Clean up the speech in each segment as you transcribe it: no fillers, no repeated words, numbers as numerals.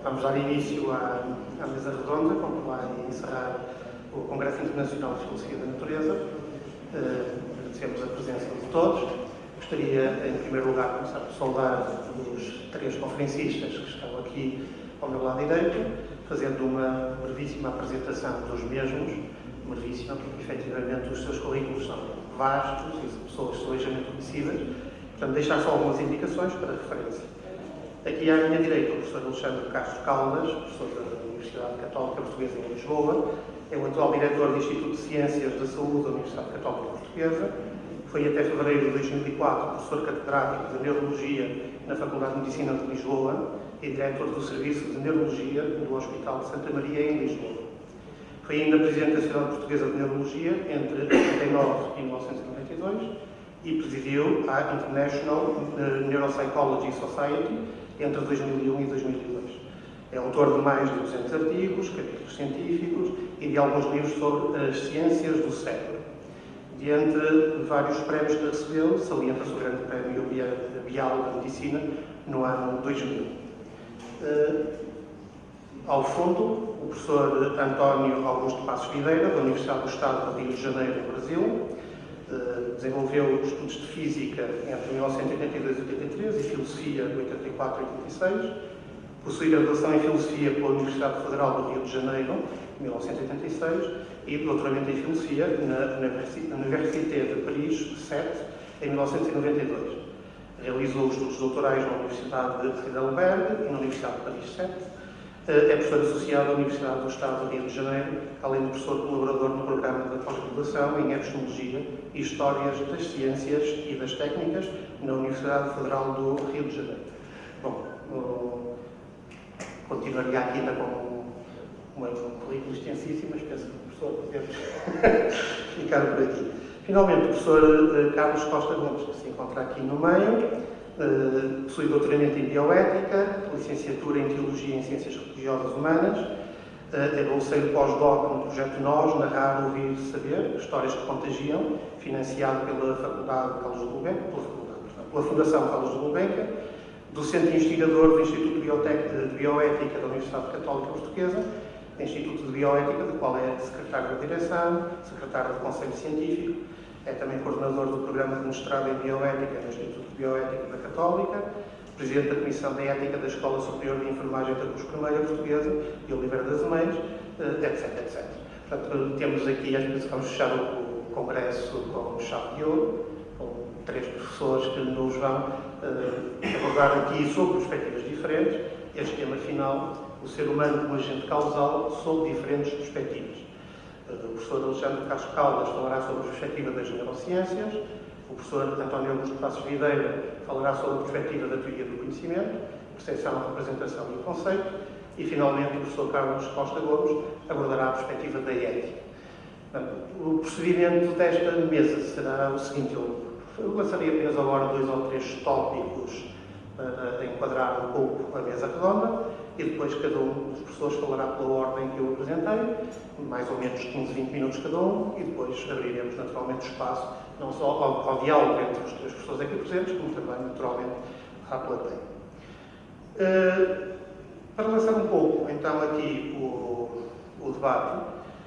Vamos dar início à mesa redonda, com que vai encerrar o Congresso Internacional de Filosofia da Natureza. Agradecemos a presença de todos. Gostaria, em primeiro lugar, de começar por saudar os três conferencistas que estão aqui ao meu lado direito, fazendo uma brevíssima apresentação dos mesmos, brevíssima, porque efetivamente os seus currículos são vastos e as pessoas são ligeiramente conhecidas. Portanto, deixar só algumas indicações para referência. Aqui à minha direita, o professor Alexandre Castro Caldas, professor da Universidade Católica Portuguesa em Lisboa, é o atual diretor do Instituto de Ciências da Saúde da Universidade Católica Portuguesa. Foi até fevereiro de 2004 professor catedrático de Neurologia na Faculdade de Medicina de Lisboa e diretor do Serviço de Neurologia do Hospital de Santa Maria, em Lisboa. Foi ainda presidente da Sociedade Portuguesa de Neurologia entre 1999 e 1992 e presidiu a International Neuropsychology Society entre 2001 e 2002. É autor de mais de 200 artigos, capítulos científicos e de alguns livros sobre as ciências do cérebro. Diante vários prémios que recebeu, salienta-se o Grande Prémio Bial da Medicina no ano 2000. Ao fundo, o professor António Augusto Passos Videira, da Universidade do Estado do Rio de Janeiro, no Brasil, desenvolveu estudos de Física entre 1982 e 83 e Filosofia de 84 e 86. Possui graduação em Filosofia pela Universidade Federal do Rio de Janeiro, em 1986, e doutoramento em Filosofia na Université de Paris 7, em 1992. Realizou estudos doutorais na Universidade de Heidelberg e na Universidade de Paris 7. É professor associado à Universidade do Estado do Rio de Janeiro, além de professor colaborador no programa de pós-graduação em Epistemologia e Histórias das Ciências e das Técnicas na Universidade Federal do Rio de Janeiro. Bom, continuaria aqui ainda com um currículo extensíssimo, mas penso que o professor podemos ficar por aqui. Finalmente, o professor Carlos Costa Gomes, que se encontra aqui no meio, possui doutoramento em Bioética, licenciatura em Teologia e em Ciências Religiosas Humanas, é bolseiro pós-doc no projeto Nós, Narrar, Ouvir, Saber, Histórias que Contagiam, financiado pela Faculdade Carlos de Gulbenkian, pela Fundação Carlos de Gulbenkian, docente e investigador do Instituto de Bioética da Universidade Católica Portuguesa, Instituto de Bioética, do qual é secretário da direção, secretário do Conselho Científico, é também coordenador do programa de mestrado em Bioética no Instituto de Bioética da Católica, presidente da Comissão de Ética da Escola Superior de Enfermagem da Cruz Vermelha Portuguesa e Oliveira das Meias, etc, etc. Portanto, temos aqui, às vezes vamos fechar o congresso com chave de ouro, com três professores que nos vão abordar aqui sobre perspectivas diferentes. Este tema final, o ser humano como agente causal, sob diferentes perspectivas. O professor Alexandre Castro Caldas falará sobre a perspectiva das neurociências, o professor António Augusto Passos Videira falará sobre a perspectiva da teoria do conhecimento, percepção, representação e conceito, e finalmente o professor Carlos Costa Gomes abordará a perspectiva da ética. O procedimento desta mesa será o seguinte: eu lançarei apenas agora 2 ou 3 tópicos para enquadrar um pouco a mesa redonda, e depois cada um dos professores falará pela ordem que eu apresentei, mais ou menos 15, 20 minutos cada um, e depois abriremos naturalmente o espaço, não só ao diálogo entre os três professores aqui presentes, como também naturalmente à plateia. Para lançar um pouco então aqui o debate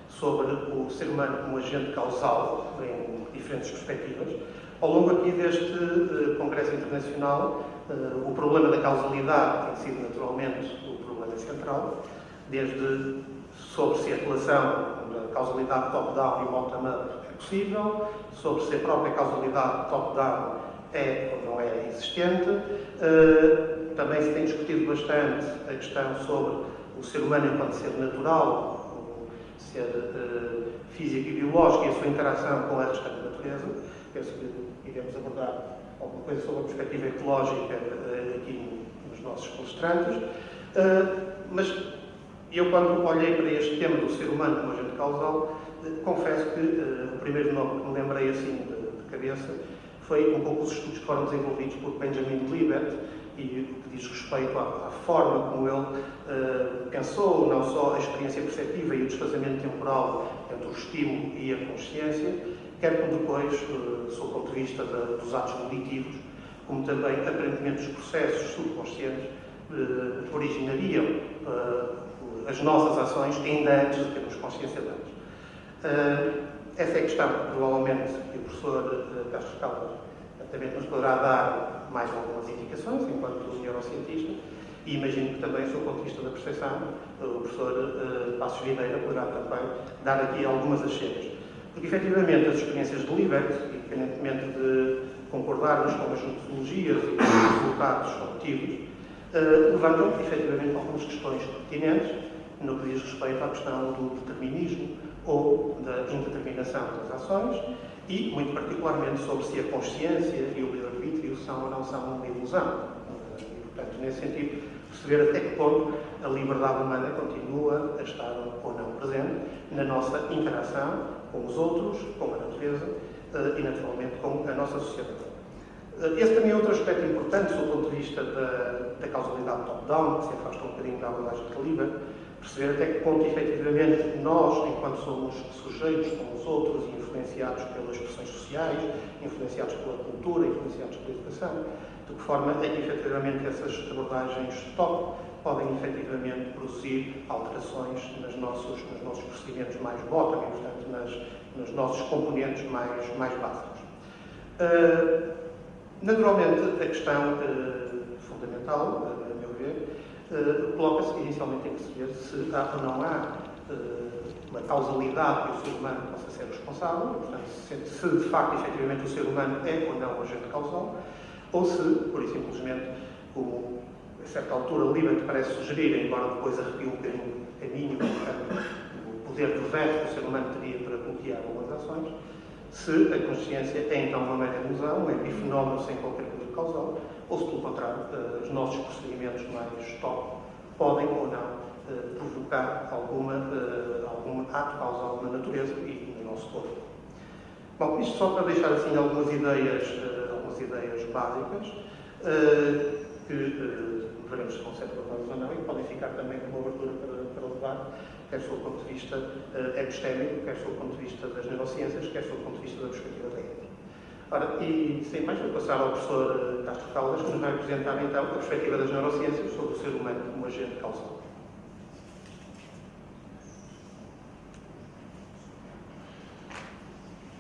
sobre o ser humano como agente causal, em diferentes perspectivas, ao longo aqui deste Congresso Internacional, o problema da causalidade tem sido naturalmente o problema central, desde sobre se a relação da causalidade top-down e bottom-up é possível, sobre se a própria causalidade top-down é ou não é existente. Também se tem discutido bastante a questão sobre o ser humano enquanto ser natural, o ser físico e biológico e a sua interação com a restante natureza. Penso que iremos abordar alguma coisa sobre a perspectiva ecológica aqui nos nossos palestrantes. Mas eu, quando olhei para este tema do ser humano como agente causal, confesso que o primeiro nome que me lembrei assim de cabeça foi um pouco os estudos que foram desenvolvidos por Benjamin Libet, e que diz respeito à forma como ele pensou não só a experiência perceptiva e o desfazamento temporal entre o estímulo e a consciência, quer como depois, do seu ponto de vista dos atos cognitivos, como também, aparentemente, os processos subconscientes originariam as nossas ações ainda antes de termos consciência delas. Essa é a questão, provavelmente, que o professor Castro Caldas certamente nos poderá dar mais algumas indicações, enquanto neurocientista, e imagino que também, do ponto de vista da percepção, o professor Passos Videira poderá também dar aqui algumas achegas. Porque, efetivamente, as experiências de Libet, independentemente de concordarmos com as metodologias e com os resultados obtidos, levantam, efetivamente, algumas questões pertinentes no que diz respeito à questão do determinismo ou da indeterminação das ações e, muito particularmente, sobre se a consciência e o livre-arbítrio são ou não são uma ilusão. E, portanto, nesse sentido, perceber até que ponto a liberdade humana continua a estar ou não presente na nossa interação com os outros, com a natureza e, naturalmente, com a nossa sociedade. Esse também é outro aspecto importante, do ponto de vista da causalidade top-down, que se afasta um bocadinho da abordagem de Libet, perceber até que ponto, efetivamente, nós, enquanto somos sujeitos com os outros, influenciados pelas pressões sociais, influenciados pela cultura, influenciados pela educação, de que forma é que, efetivamente, essas abordagens top podem, efetivamente, produzir alterações nos nossos procedimentos mais bottom, e, portanto, nos nossos componentes mais básicos. Naturalmente, a questão fundamental, a meu ver, coloca-se inicialmente em perceber se há ou não há uma causalidade que o ser humano possa ser responsável, portanto, se de facto, efetivamente, o ser humano é ou não agente causal, ou se, por simplesmente, como a certa altura Libet parece sugerir, embora depois arrepie um bocadinho o caminho, portanto, o poder de veto que o ser humano teria para bloquear algumas ações, se a consciência é então uma mera ilusão, um epifenómeno sem qualquer poder causal, ou se, pelo contrário, os nossos procedimentos mais top podem ou não provocar algum ato causal na natureza e no nosso corpo. Bom, isto só para deixar assim algumas ideias básicas que veremos se vão ser aprovadas ou não e que podem ficar também como abertura para o debate, quer do ponto de vista epistémico, quer do ponto de vista das neurociências, quer do ponto de vista da perspectiva da ética. Ora, e sem mais, vou passar ao professor Castro Caldas, que nos vai apresentar então a perspectiva das neurociências sobre o ser humano como agente causal.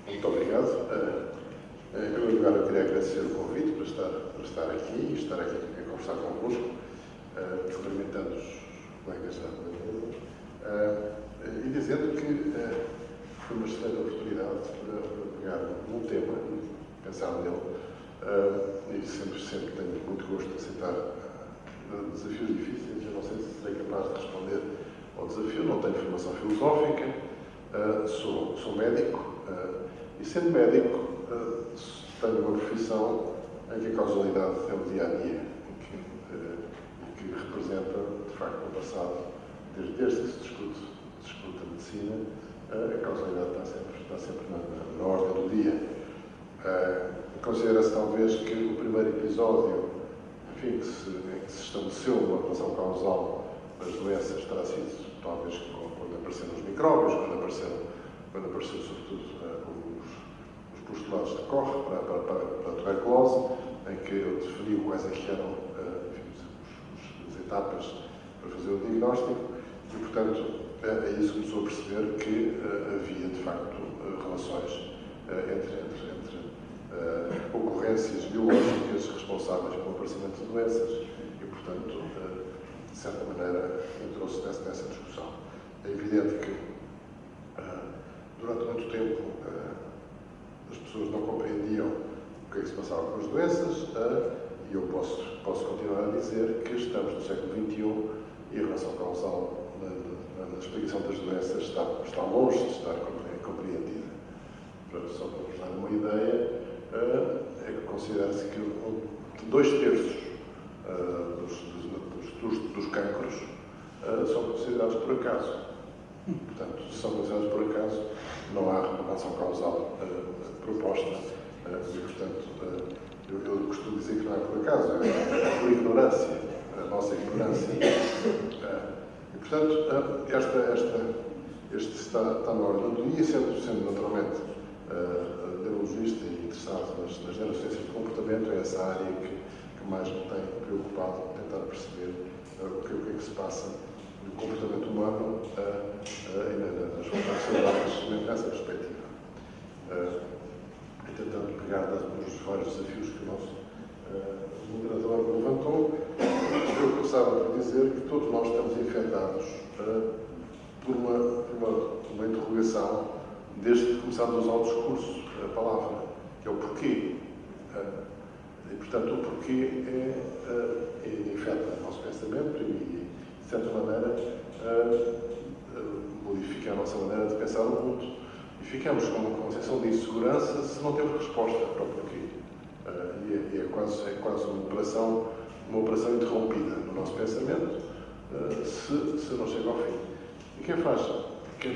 Muito obrigado. Em primeiro lugar, eu queria agradecer o convite para estar aqui e estar aqui a conversar convosco, cumprimentando os colegas da mesa, e dizendo que foi uma excelente oportunidade para pegar num tema e pensar nele, e sempre tenho muito gosto de aceitar desafios difíceis. Eu não sei se serei capaz de responder ao desafio, não tenho formação filosófica, sou médico, e sendo médico, tenho uma profissão em que a causalidade é o dia-a-dia, e que representa, de facto, no passado, desde que se discute a medicina, a causalidade está sempre na ordem do dia. Considera-se talvez que o primeiro episódio, enfim, em que se estabeleceu uma relação causal das doenças terá sido talvez quando apareceram os micróbios, quando apareceu sobretudo os postulados de Koch para a tuberculose, em que eu defini quais é que eram as etapas para fazer o diagnóstico e, portanto, aí se começou a perceber que havia, de facto, relações entre ocorrências biológicas responsáveis pelo aparecimento de doenças e, portanto, de certa maneira, entrou-se nessa discussão. É evidente que, durante muito tempo, as pessoas não compreendiam o que é que se passava com as doenças, e eu posso continuar a dizer que estamos no século XXI e a relação causal na explicação das doenças está longe de estar compreendida. Só para vos dar uma ideia, é que considera-se que 2/3 dos cancros são considerados por acaso. Portanto, se são considerados por acaso, não há relação causal proposta e, portanto, eu costumo dizer que não é por acaso, é por ignorância, a nossa ignorância. E, portanto, este está na ordem do dia, sendo naturalmente neurologista e interessado nas neurociências de comportamento, é essa área que mais me tem preocupado, tem tentar perceber o que é que se passa no comportamento humano e nas funções cerebrais nessa perspectiva. E tentando pegar nos vários desafios que o nosso moderador levantou, eu começava por dizer que todos nós estamos infectados por uma interrogação desde que começámos a usar o discurso, a palavra, que é o porquê. E, portanto, o porquê infecta o nosso pensamento e, de certa maneira, modifica a nossa maneira de pensar o mundo. E ficamos com uma sensação de insegurança se não temos resposta para o porquê. E é quase uma operação interrompida no nosso pensamento se não chega ao fim. E quem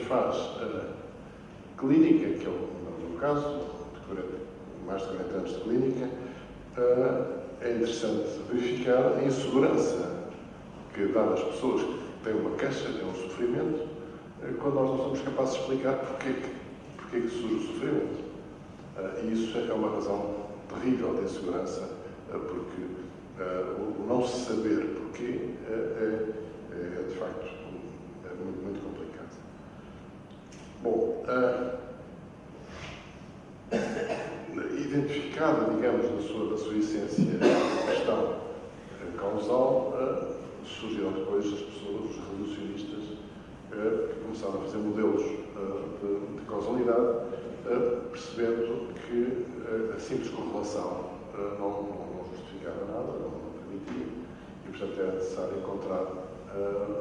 faz clínica, que é o meu caso, mais de 40 anos de clínica, é interessante verificar a insegurança que dá às pessoas que têm uma queixa, têm um sofrimento, quando nós não somos capazes de explicar porque que surge o sofrimento. E isso é uma razão terrível de insegurança, porque o não se saber porquê é de facto muito, muito complicado. Bom, identificada, digamos, da sua essência, a questão causal, surgiram depois as pessoas, os reducionistas, que começaram a fazer modelos de causalidade, percebendo que a simples correlação não justificava nada, não permitia, e, portanto, era necessário encontrar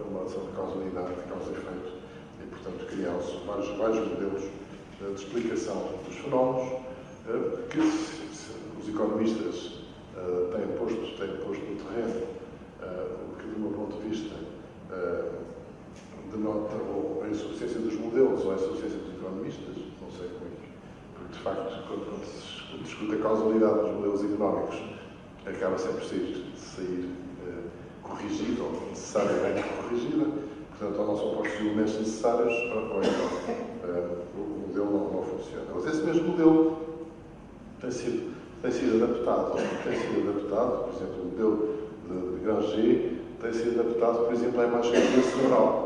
uma relação de causalidade, de causa e efeito, e, portanto, criaram-se vários modelos de explicação dos fenómenos, que os economistas têm posto no terreno, o que, do meu ponto de vista, denota ou a insuficiência dos modelos ou a insuficiência dos economistas, não sei como é que, porque, de facto, quando se discute a causalidade dos modelos económicos, acaba sempre por sair corrigida ou necessariamente corrigida, portanto, ou não são postos os elementos necessários, ou então o modelo não funciona. Mas esse mesmo modelo tem sido adaptado, por exemplo, o modelo de Granger tem sido adaptado, por exemplo, à imagiologia cerebral,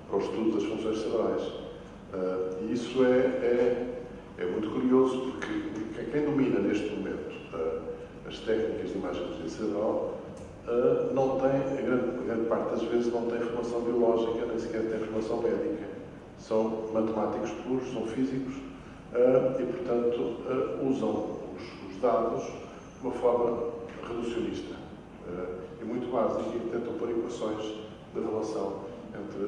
para o estudo das funções cerebrais. E isso é muito curioso, porque quem domina neste momento as técnicas de imagiologia cerebral não tem, a grande parte das vezes, não tem formação biológica, nem sequer tem formação médica. São matemáticos puros, são físicos, e, portanto, usam os dados de uma forma reducionista e muito básica, e tentam pôr equações de relação entre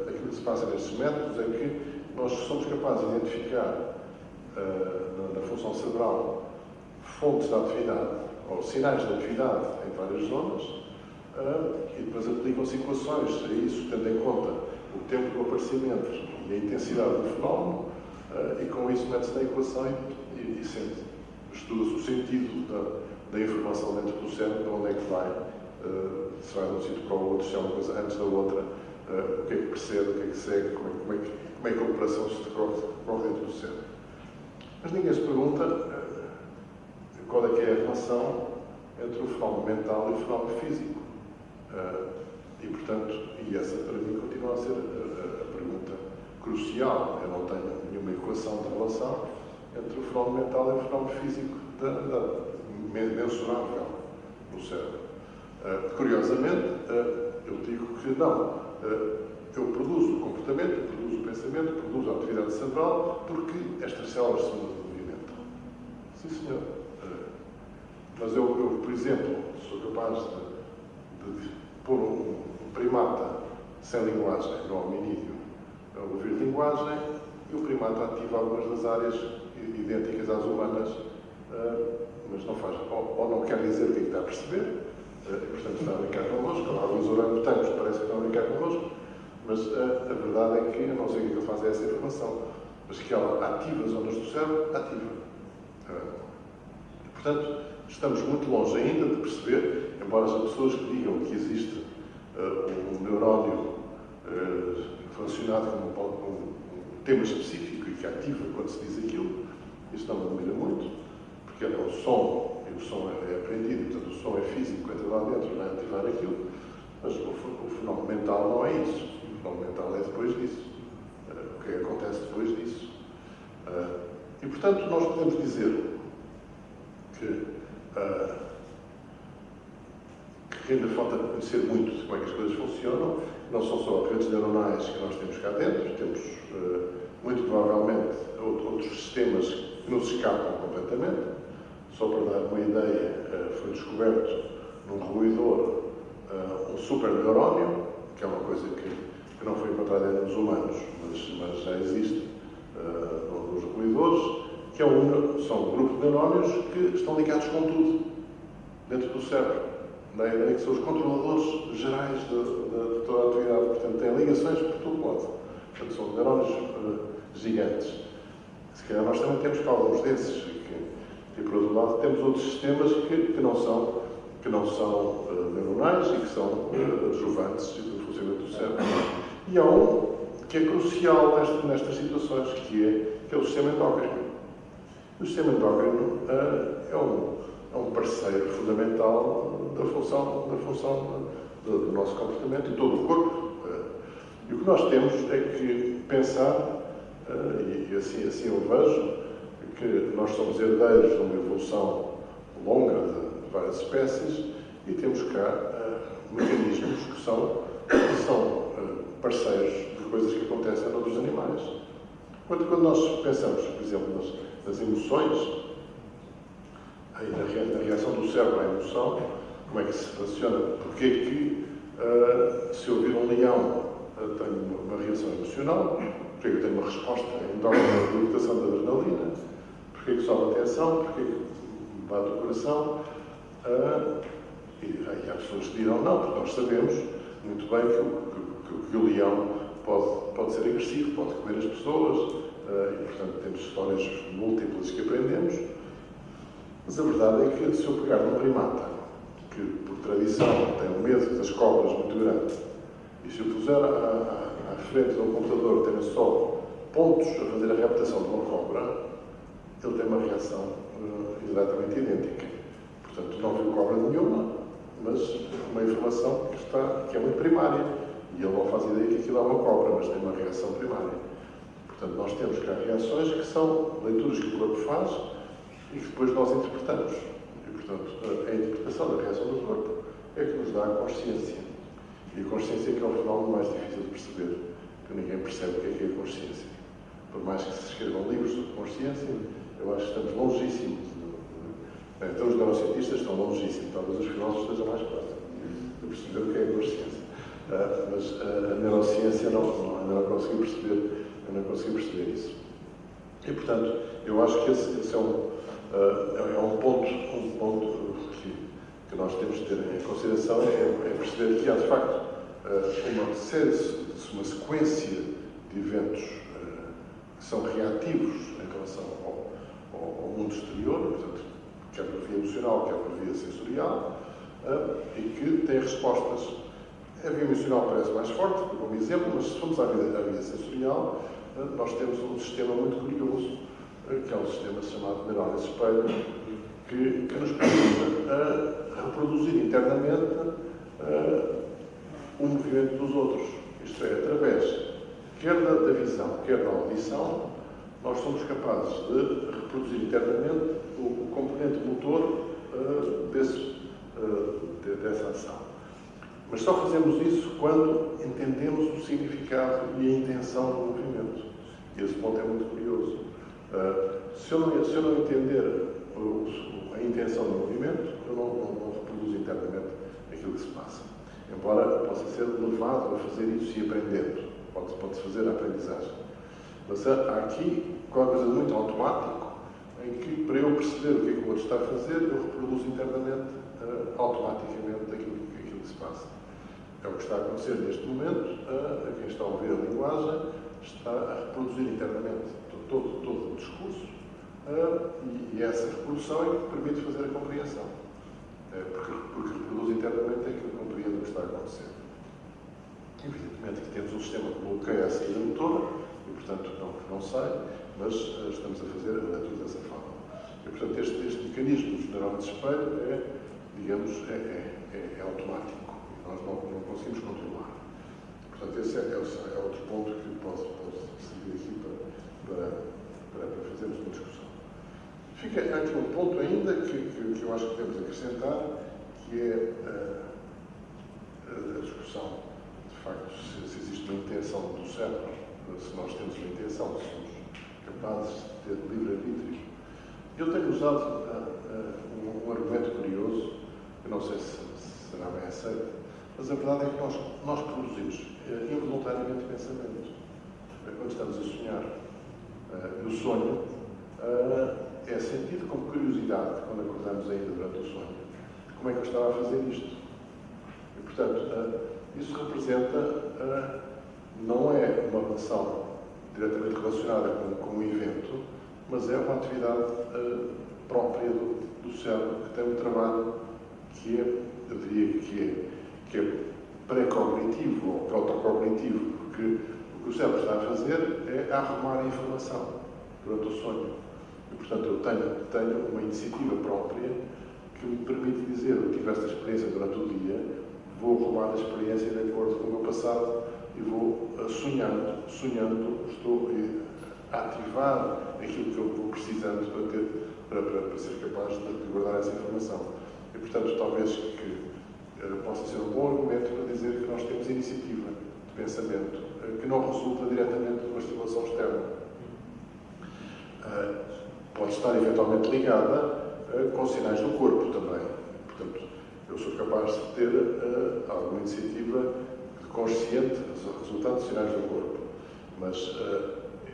aquilo que se passa nestes métodos, em que nós somos capazes de identificar na função cerebral fontes de atividade ou sinais de atividade em várias zonas, e depois aplicam-se equações a isso, tendo em conta o tempo do aparecimento e a intensidade do fenómeno, e com isso mete-se na equação e estuda-se o sentido da informação dentro do cérebro, de onde é que vai, se vai de um sítio para o outro, se é uma coisa antes da outra, o que é que precede, o que é que segue, como é que a operação se decorre dentro do cérebro. Mas ninguém se pergunta qual é que é a relação entre o fenómeno mental e o fenómeno físico. E, portanto, essa para mim continua a ser a pergunta crucial. Eu não tenho nenhuma equação de relação entre o fenómeno mental e o fenómeno físico mensurável no cérebro. Curiosamente, eu digo que não. Eu produzo o comportamento, eu produzo o pensamento, produzo a atividade cerebral porque estas células se movimentam. Sim, senhor. Mas eu, por exemplo, sou capaz de pôr um primata sem linguagem no hominídeo a ouvir linguagem e o primata ativa algumas das áreas idênticas às humanas, mas não faz, ou não quer dizer o que é que está a perceber, portanto está a brincar connosco, alguns orangotangos parece que estão a brincar connosco, mas a verdade é que eu não sei o que ele faz a essa informação, mas que ela ativa zonas do cérebro, ativa. Portanto, estamos muito longe ainda de perceber, embora as pessoas que digam que existe um neurónio relacionado com um tema específico e que ativa quando se diz aquilo, isso não me admira muito, porque é o som e o som é aprendido, portanto o som é físico, entra lá dentro, vai ativar aquilo, mas o fenómeno mental não é isso. O fenómeno mental é depois disso. O que acontece depois disso. E, portanto, nós podemos dizer que ainda falta conhecer muito de como é que as coisas funcionam. Não são só redes neuronais que nós temos cá dentro, temos, muito provavelmente, outros sistemas que nos escapam completamente. Só para dar uma ideia, foi descoberto num roedor um superneurónio, que é uma coisa que não foi encontrada nos humanos, mas já existe nos roedores, que são um grupo de neurónios que estão ligados com tudo, dentro do cérebro. Da ideia que são os controladores gerais de toda a atividade. Portanto, têm ligações por todo lado. Portanto, são neurónios gigantes. Se calhar nós também temos alguns desses. E, por outro lado, temos outros sistemas que não são neuronais e que são adjuvantes do funcionamento do cérebro. E há um que é crucial nestas situações, que é o sistema endócrino. O sistema endócrino é um parceiro fundamental da função do nosso comportamento e todo o corpo. E o que nós temos é que pensar, e assim eu vejo, que nós somos herdeiros de uma evolução longa de várias espécies e temos cá mecanismos que são parceiros de coisas que acontecem noutros animais. Quando nós pensamos, por exemplo, nas emoções, na reação do cérebro à emoção, como é que se funciona? Porque é que, se eu vir um leão, tenho uma reação emocional? Porque é que eu tenho uma resposta endócrina de libertação da adrenalina? Porque é que sobe a tensão? Porque é que bate o coração? E há pessoas que dirão não, porque nós sabemos muito bem que o leão pode ser agressivo, pode comer as pessoas, e portanto temos histórias múltiplas que aprendemos. Mas a verdade é que se eu pegar num primata, que por tradição tem um medo das cobras muito grande, e se eu puser à frente de um computador tenho só pontos a fazer a reputação de uma cobra, ele tem uma reação exatamente idêntica. Portanto, não viu cobra nenhuma, mas uma informação que é muito primária. E ele não faz ideia que aquilo é uma cobra, mas tem uma reação primária. Portanto, nós temos cá reações que são leituras que o corpo faz e que depois nós interpretamos. E, portanto, a interpretação da reação do corpo é que nos dá a consciência. E a consciência é que é o fenómeno mais difícil de perceber, que ninguém percebe o que é a consciência. Por mais que se escrevam livros sobre consciência, eu acho que estamos longíssimos. Então, os neurocientistas estão longíssimos, talvez os filósofos estejam mais próximos de perceber o que é a consciência. Mas a neurociência ainda não conseguiu perceber isso. E, portanto, eu acho que esse é um ponto que nós temos de ter em consideração, é perceber que há, de facto, uma sequência de eventos que são reativos em relação ao mundo exterior, portanto, quer por via emocional, quer por via sensorial, e que têm respostas. A via emocional parece mais forte, como exemplo, mas se formos à via sensorial, nós temos um sistema muito curioso, que é um sistema chamado neurónios espelho, que nos permite reproduzir internamente o movimento dos outros. Isto é, através quer da visão, quer da audição, nós somos capazes de reproduzir internamente o componente motor dessa ação. Mas só fazemos isso quando entendemos o significado e a intenção do movimento. E esse ponto é muito curioso. Se eu não entender a intenção do movimento, eu não reproduzo internamente aquilo que se passa. Embora possa ser levado a fazer isso e aprendendo. Pode-se fazer a aprendizagem. Mas há aqui qualquer coisa muito automático, em que, para eu perceber o que é que o outro está a fazer, eu reproduzo internamente, automaticamente, aquilo que se passa. É o que está a acontecer neste momento, a quem está a ouvir a linguagem, está a reproduzir internamente todo o discurso, e essa reprodução é que permite fazer a compreensão. Porque reproduz internamente aquilo que compreende o que está a acontecer. Evidentemente que temos um sistema que bloqueia a saída motora, e portanto não sai, mas estamos a fazer a leitura dessa forma. E, portanto, este mecanismo general de espelho digamos, é automático. Nós não conseguimos controlar. Portanto, esse é outro ponto que pode servir aqui para fazermos uma discussão. Fica aqui um ponto ainda que eu acho que devemos acrescentar, que é a discussão, de facto, se existe uma intenção do cérebro, se nós temos uma intenção, se somos capazes de ter livre-arbítrio. Eu tenho usado um argumento curioso, eu não sei se será bem aceito, mas a verdade é que nós produzimos involuntariamente pensamento. Quando estamos a sonhar, o sonho é sentido com curiosidade, quando acordamos ainda durante o sonho. Como é que eu estava a fazer isto? E, portanto, isso representa, não é uma relação diretamente relacionada com o evento, mas é uma atividade própria do cérebro, que tem um trabalho eu diria que é pré-cognitivo ou protocognitivo, porque o que o cérebro está a fazer é arrumar a informação durante o sonho. E, portanto, eu tenho uma iniciativa própria que me permite dizer, eu tive esta experiência durante o dia, vou arrumar a experiência de acordo com o meu passado e vou sonhando, estou a ativar aquilo que eu vou precisando para ser capaz de guardar essa informação. E, portanto, talvez que possa ser um bom argumento para dizer que nós temos iniciativa de pensamento que não resulta diretamente de uma estimulação externa. Pode estar eventualmente ligada com sinais do corpo também. Portanto, eu sou capaz de ter alguma iniciativa consciente resultado de sinais do corpo. Mas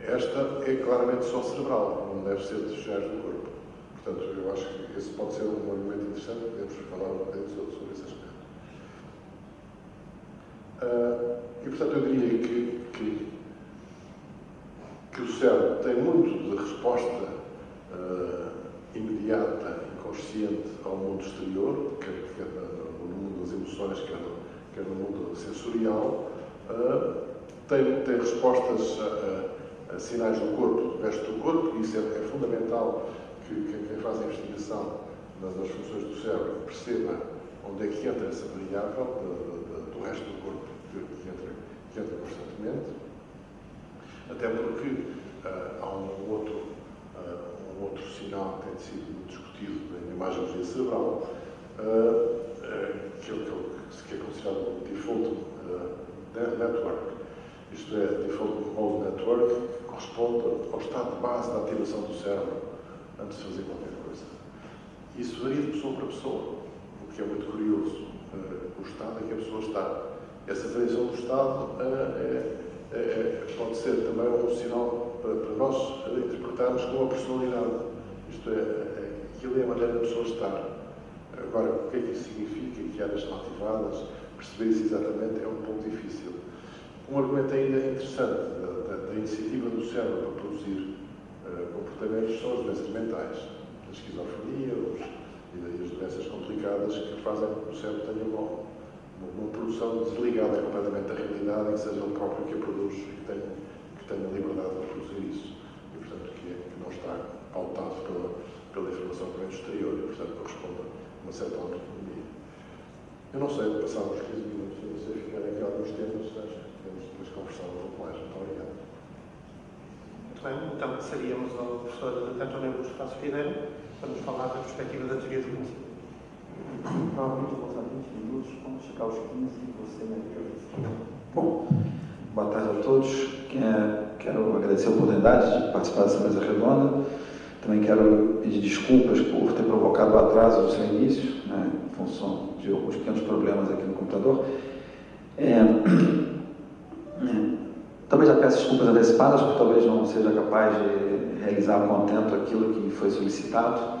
esta é claramente só cerebral, não deve ser de sinais do corpo. Portanto, eu acho que esse pode ser um argumento interessante, podemos falar um bocadinho sobre esse aspecto. E, portanto, eu diria que o cérebro tem muito de resposta imediata, inconsciente ao mundo exterior, quer no mundo das emoções, quer no mundo sensorial, tem respostas a sinais do corpo, do resto do corpo, e isso é fundamental que quem faz a investigação das funções do cérebro perceba onde é que entra essa variável do resto do corpo que entra constantemente, até porque há um outro sinal que tem sido discutido na imagem cerebral, que é considerado o default network. Isto é, default mode network, que corresponde ao estado de base da ativação do cérebro antes de fazer qualquer coisa. Isso varia de pessoa para pessoa, o que é muito curioso. O estado em que a pessoa está. Essa variação do estado pode ser também um sinal para nós interpretarmos como uma personalidade. Isto é, aquilo é a maneira da pessoa estar. Agora, o que é que isso significa? Que áreas estão ativadas? Perceber isso exatamente é um pouco difícil. Um argumento ainda interessante da iniciativa do cérebro para produzir comportamentos são as doenças mentais. A esquizofrenia e as doenças complicadas que fazem com que o cérebro tenha uma produção desligada completamente da realidade e que seja ele próprio que a produz e que tenha a liberdade de produzir isso. E, portanto, que não está pautado pela informação que vem do exterior e, portanto, corresponde a uma certa autonomia. Eu não sei, passámos 15 minutos, eu não sei ficar aqui alguns temas, acho que podemos depois conversar um pouco mais. Muito obrigado. Muito bem, então passaríamos ao professor António Augusto Passos Videira para nos falar da perspectiva da teoria do conhecimento. Provavelmente vou usar 20 minutos, quando chegar aos 15 você me avisa. Bom, boa tarde a todos. Quero agradecer a oportunidade de participar dessa mesa redonda. Também quero pedir desculpas por ter provocado o atraso do seu início, né, em função de alguns pequenos problemas aqui no computador. Também já peço desculpas antecipadas, porque talvez não seja capaz de realizar a contento aquilo que foi solicitado.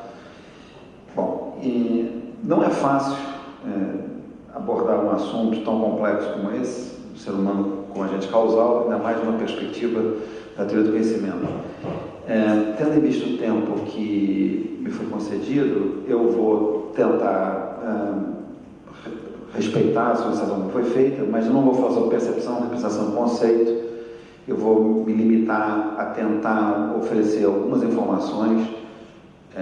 Bom, e não é fácil abordar um assunto tão complexo como esse, o ser humano como agente causal, ainda mais numa perspectiva da teoria do conhecimento. Tendo em vista o tempo que me foi concedido, eu vou tentar respeitar a solicitação que foi feita, mas eu não vou falar sobre percepção, representação do conceito. Eu vou me limitar a tentar oferecer algumas informações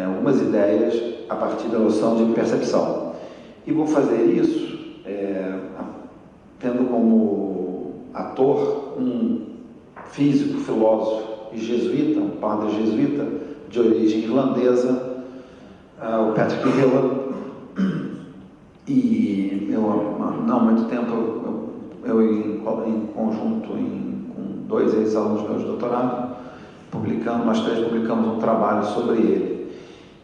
algumas ideias a partir da noção de percepção. E vou fazer isso tendo como ator um físico, filósofo e jesuíta, um padre jesuíta de origem irlandesa, o Patrick Hillan. E não há muito tempo, eu em conjunto com 2 ex-alunos meus de doutorado, nós 3 publicamos um trabalho sobre ele.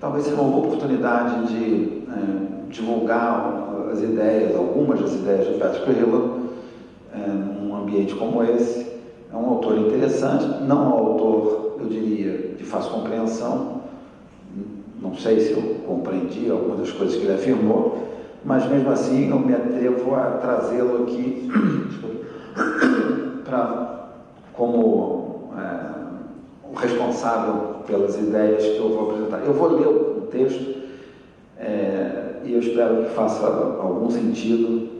Talvez seja uma boa oportunidade de divulgar algumas das ideias do Patrick Hillan num ambiente como esse. É um autor interessante, não é um autor, eu diria, de fácil compreensão. Não sei se eu compreendi algumas das coisas que ele afirmou, mas mesmo assim eu me atrevo a trazê-lo aqui como o responsável pelas ideias que eu vou apresentar. Eu vou ler o texto e eu espero que faça algum sentido.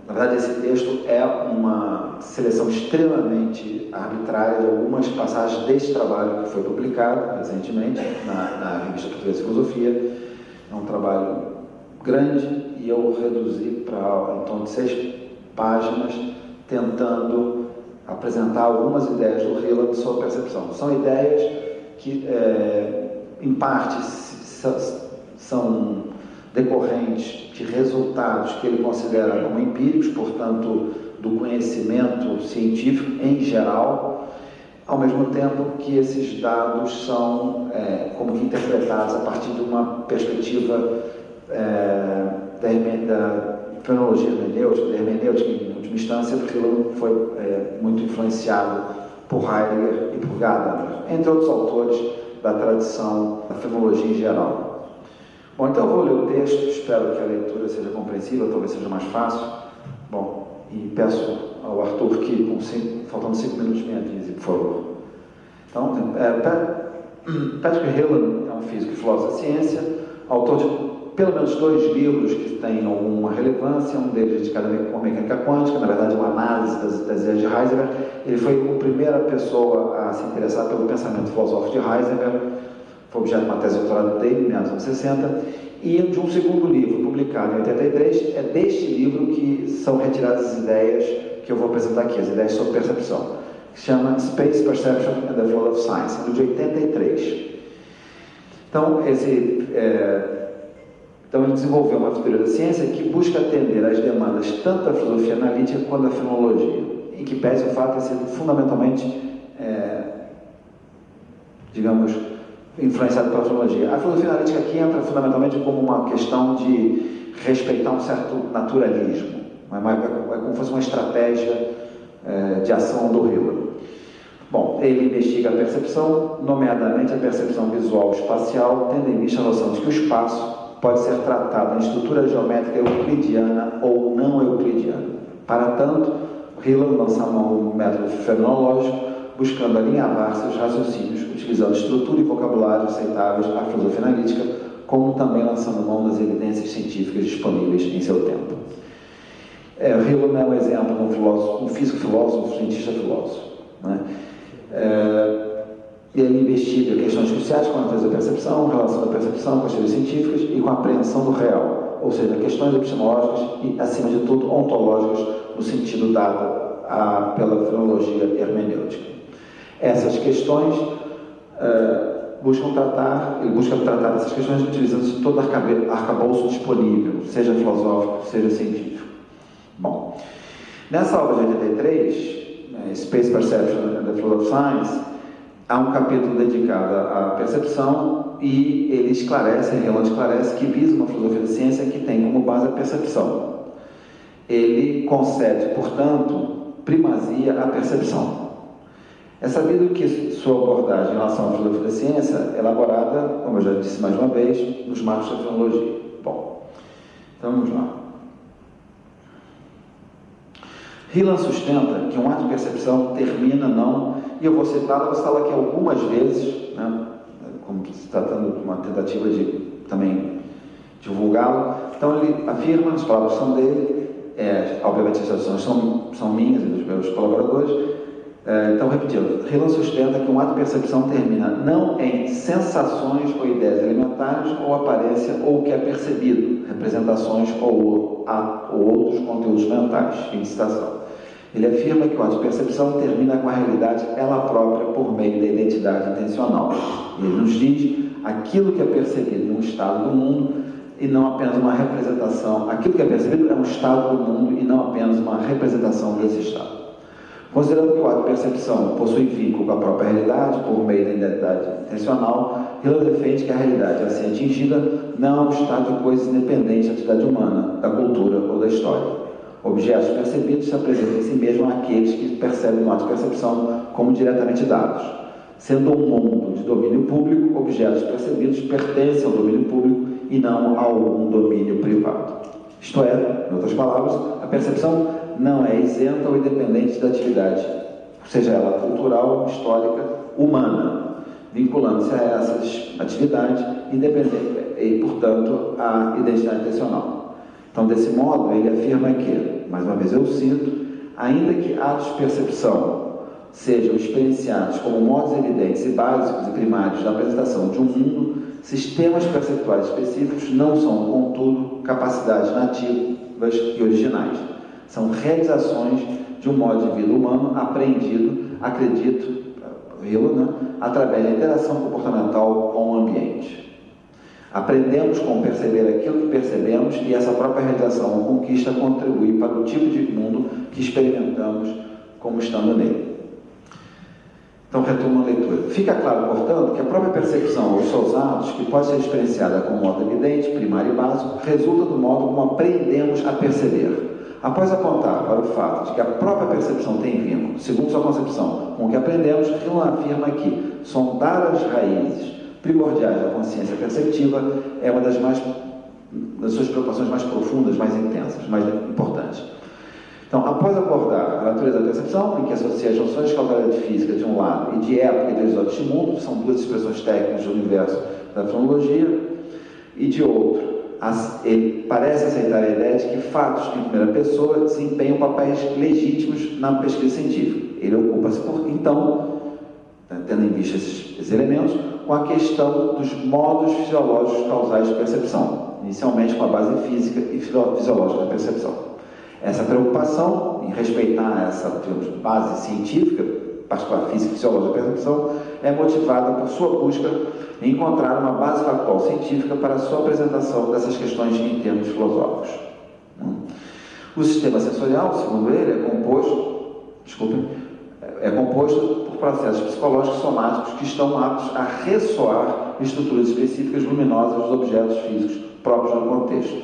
Na verdade, esse texto é uma seleção extremamente arbitrária de algumas passagens deste trabalho que foi publicado recentemente na Revista Portuguesa de Filosofia. É um trabalho grande e eu reduzi para em torno de 6 páginas, tentando apresentar algumas ideias do Hillan sobre percepção. São ideias que, em parte, são decorrentes de resultados que ele considera como empíricos, portanto, do conhecimento científico em geral, ao mesmo tempo que esses dados são como que interpretados a partir de uma perspectiva da fenomenologia hermenêutica, da hermenêutica em última instância, porque ele foi muito influenciado por Heidegger e por Gadamer, entre outros autores da tradição da fenomenologia em geral. Bom, então eu vou ler o texto, espero que a leitura seja compreensível, talvez seja mais fácil. Bom, e peço ao Arthur que, faltando 5 minutos, me avise, por favor. Então, Patrick Hillan é um físico e filósofo da ciência, autor de pelo menos 2 livros que têm alguma relevância, um deles dedicado à mecânica quântica, na verdade uma análise das ideias de Heisenberg. Ele foi a primeira pessoa a se interessar pelo pensamento filosófico de Heisenberg, foi objeto de uma tese de doutorado dele, em meados dos anos 60, e de um segundo livro, publicado em 83, é deste livro que são retiradas as ideias que eu vou apresentar aqui, as ideias sobre percepção, que se chama Space Perception and the Field of Science, do de 83. Então, Então, ele desenvolveu uma teoria da ciência que busca atender às demandas tanto da filosofia analítica quanto da fenomenologia, em que pese o fato de ser fundamentalmente, digamos, influenciado pela fenomenologia. A filosofia analítica aqui entra fundamentalmente como uma questão de respeitar um certo naturalismo, é como se fosse uma estratégia de ação do Hillan. Bom, ele investiga a percepção, nomeadamente a percepção visual espacial, tendo em vista a noção de que o espaço pode ser tratado em estrutura geométrica euclidiana ou não euclidiana. Para tanto, Hillan lança a mão no método fenomenológico, buscando alinhavar seus raciocínios, utilizando estrutura e vocabulário aceitáveis à filosofia analítica, como também lançando mão das evidências científicas disponíveis em seu tempo. Hillan é um exemplo de um físico-filósofo, um cientista-filósofo. Né? Ele investiga questões cruciais com a natureza da percepção, relação da percepção com as teorias científicas e com a apreensão do real, ou seja, questões epistemológicas e, acima de tudo, ontológicas, no sentido dado pela fenomenologia hermenêutica. Essas questões ele busca tratar dessas questões utilizando todo arcabouço disponível, seja filosófico, seja científico. Bom, nessa obra de 83, Space Perception and the Field of Science, há um capítulo dedicado à percepção e ele Hillan esclarece que visa uma filosofia da ciência que tem como base a percepção. Ele concede, portanto, primazia à percepção. É sabido que sua abordagem em relação à filosofia da ciência é elaborada, como eu já disse mais uma vez, nos marcos da fenomenologia. Bom, então vamos lá. Hillan sustenta que um ato de percepção termina e eu vou citá-lo aqui algumas vezes, né, como se tratando de uma tentativa de também divulgá-lo. Então ele afirma, as palavras são dele, obviamente as traduções são minhas e dos meus colaboradores, Então, repetindo, Hillel sustenta que um ato de percepção termina não em sensações ou ideias elementares, ou aparência ou o que é percebido, representações ou outros conteúdos mentais, fim de citação. Ele afirma que o ato de percepção termina com a realidade ela própria por meio da identidade intencional. Ele nos diz aquilo que é percebido em um estado do mundo e não apenas uma representação. Aquilo que é percebido é um estado do mundo e não apenas uma representação desse estado. Considerando que o ato de percepção possui vínculo com a própria realidade por meio da identidade intencional, Hillel defende que a realidade a ser atingida não é um estado de coisa independente da atividade humana, da cultura ou da história. Objetos percebidos se apresentam em si mesmos àqueles que percebem o ato de percepção como diretamente dados. Sendo um mundo de domínio público, objetos percebidos pertencem ao domínio público e não a algum domínio privado. Isto é, em outras palavras, a percepção não é isenta ou independente da atividade, seja ela cultural, histórica, humana, vinculando-se a essas atividades independente e, portanto, à identidade intencional. Então, desse modo, ele afirma que, mais uma vez eu cito, ainda que atos de percepção sejam experienciados como modos evidentes e básicos e primários da apresentação de um mundo, sistemas perceptuais específicos não são, contudo, capacidades nativas e originais. São realizações de um modo de vida humano aprendido, acredito, através da interação comportamental com o ambiente. Aprendemos como perceber aquilo que percebemos e essa própria realização ou conquista contribui para o tipo de mundo que experimentamos como estando nele. Então, retomo a leitura. Fica claro, portanto, que a própria percepção ou seus atos, que pode ser experienciada como modo evidente, primário e básico, resulta do modo como aprendemos a perceber. Após apontar para o fato de que a própria percepção tem vínculo, segundo sua concepção, com o que aprendemos, Hillel afirma que sondar as raízes primordiais da consciência perceptiva é uma das suas preocupações mais profundas, mais intensas, mais importantes. Então, após abordar a natureza da percepção, em que associa as noções de causalidade física de um lado e de época e de horizonte de mundo, são duas expressões técnicas do universo da fenomenologia, e de outro, ele parece aceitar a ideia de que fatos em primeira pessoa desempenham papéis legítimos na pesquisa científica. Ele ocupa-se, então, tendo em vista esses elementos, com a questão dos modos fisiológicos causais de percepção, inicialmente com a base física e fisiológica da percepção. Essa preocupação em respeitar essa, digamos, base científica, particular física e fisiológica da percepção, é motivada por sua busca em encontrar uma base factual científica para a sua apresentação dessas questões em termos filosóficos. O sistema sensorial, segundo ele, é composto por processos psicológicos somáticos que estão aptos a ressoar estruturas específicas luminosas dos objetos físicos próprios do contexto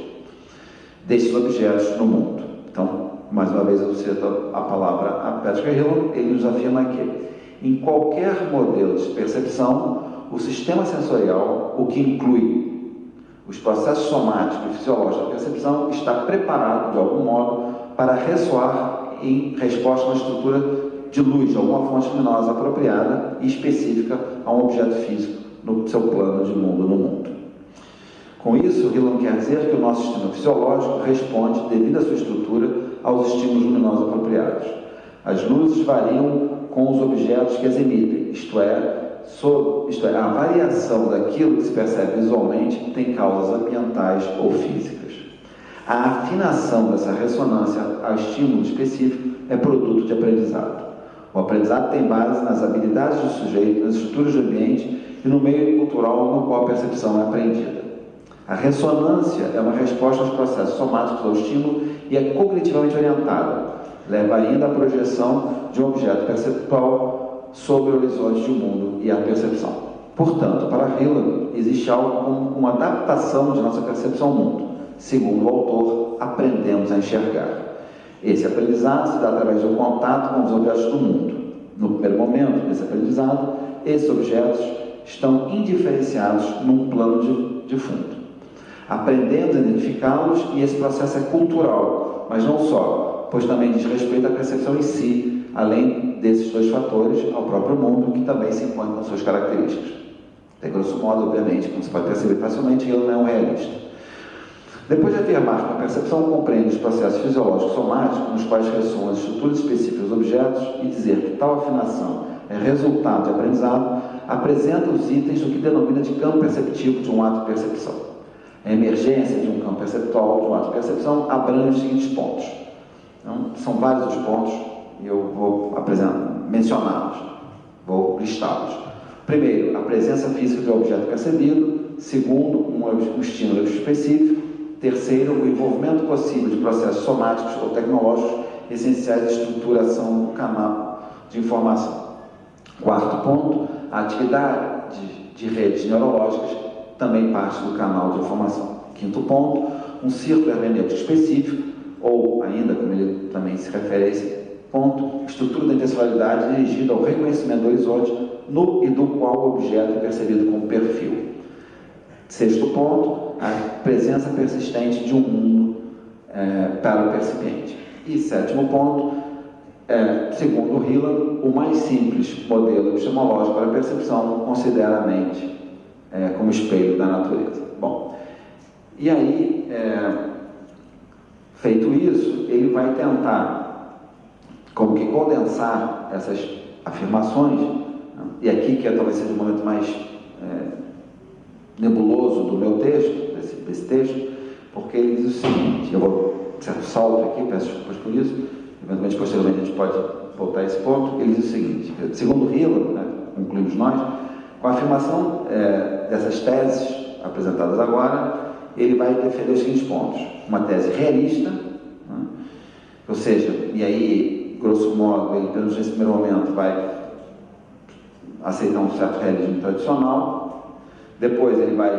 desses objetos no mundo. Então, mais uma vez eu cito a palavra a Patrick Hillel, ele nos afirma que em qualquer modelo de percepção, o sistema sensorial, o que inclui os processos somáticos e fisiológicos da percepção, está preparado, de algum modo, para ressoar em resposta a uma estrutura de luz, de alguma fonte luminosa apropriada e específica a um objeto físico no seu plano de mundo no mundo. Com isso, Hillel quer dizer que o nosso sistema fisiológico responde, devido à sua estrutura, aos estímulos luminosos apropriados. As luzes variam com os objetos que as emitem, isto é, a variação daquilo que se percebe visualmente tem causas ambientais ou físicas. A afinação dessa ressonância a estímulo específico é produto de aprendizado. O aprendizado tem base nas habilidades do sujeito, nas estruturas do ambiente e no meio cultural no qual a percepção é aprendida. A ressonância é uma resposta aos processos somáticos ao estímulo e é cognitivamente orientada, leva ainda à projeção de um objeto perceptual sobre o horizonte do mundo e a percepção. Portanto, para Hillel, existe algo como uma adaptação de nossa percepção ao mundo. Segundo o autor, aprendemos a enxergar. Esse aprendizado se dá através do contato com os objetos do mundo. No primeiro momento desse aprendizado, esses objetos estão indiferenciados num plano de fundo. Aprendemos a identificá-los e esse processo é cultural, mas não só, pois também diz respeito à percepção em si, além desses dois fatores, ao próprio mundo, que também se impõe com suas características. De grosso modo, obviamente, como você pode perceber facilmente, ele não é um realista. Depois de afirmar que a percepção compreende os processos fisiológicos somáticos nos quais ressoam as estruturas específicas dos objetos e dizer que tal afirmação é resultado de aprendizado, apresenta os itens do que denomina de campo perceptivo de um ato de percepção. A emergência de um campo perceptual de um ato de percepção abrange os seguintes pontos. Então, são vários os pontos e eu vou mencioná-los, vou listá-los. Primeiro, a presença física do objeto percebido. Segundo, um estímulo específico. Terceiro, o envolvimento possível de processos somáticos ou tecnológicos essenciais à estruturação do canal de informação. Quarto ponto, a atividade de redes neurológicas também parte do canal de informação. Quinto ponto, um círculo hermenêutico específico, ou ainda, como ele também se refere a esse ponto, estrutura da intencionalidade dirigida ao reconhecimento do horizonte no e do qual o objeto é percebido como perfil. Sexto ponto, a presença persistente de um mundo para o percipiente. E sétimo ponto, segundo Hiller, o mais simples modelo epistemológico para a percepção considera a mente como espelho da natureza. Bom, e aí, feito isso, ele vai tentar como que condensar essas afirmações, e aqui que talvez seja o momento mais nebuloso do meu texto, desse texto, porque ele diz o seguinte, eu vou certo salto aqui, peço desculpas por isso, eventualmente posteriormente a gente pode voltar a esse ponto. Ele diz o seguinte, segundo Hiller, concluímos nós, com a afirmação dessas teses apresentadas agora, ele vai defender os seguintes pontos: uma tese realista, ou seja, e aí, grosso modo, ele, pelo menos nesse primeiro momento, vai aceitar um certo realismo tradicional. Depois ele vai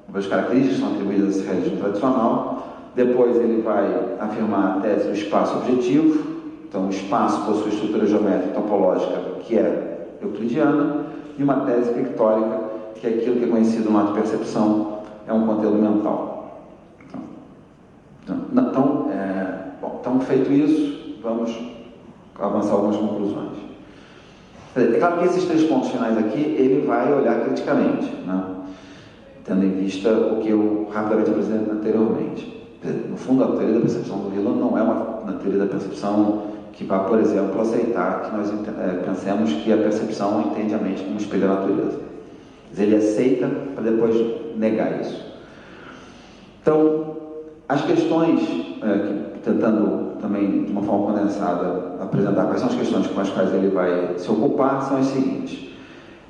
ver as características que são atribuídas a esse realismo tradicional. Depois ele vai afirmar a tese do espaço objetivo. Então, o espaço possui estrutura geométrica e topológica que é euclidiana. E uma tese pictórica, que é aquilo que é conhecido no ato de percepção, é um conteúdo mental. Então, feito isso, vamos avançar algumas conclusões. É claro que esses três pontos finais aqui, ele vai olhar criticamente, tendo em vista o que eu rapidamente apresentei anteriormente. No fundo, a teoria da percepção do Hiller não é uma teoria da percepção que vai, por exemplo, aceitar que nós pensemos que a percepção entende a mente como espelho da natureza. Mas ele aceita para depois negar isso. Então, as questões, tentando também, de uma forma condensada, apresentar quais são as questões com as quais ele vai se ocupar, são as seguintes.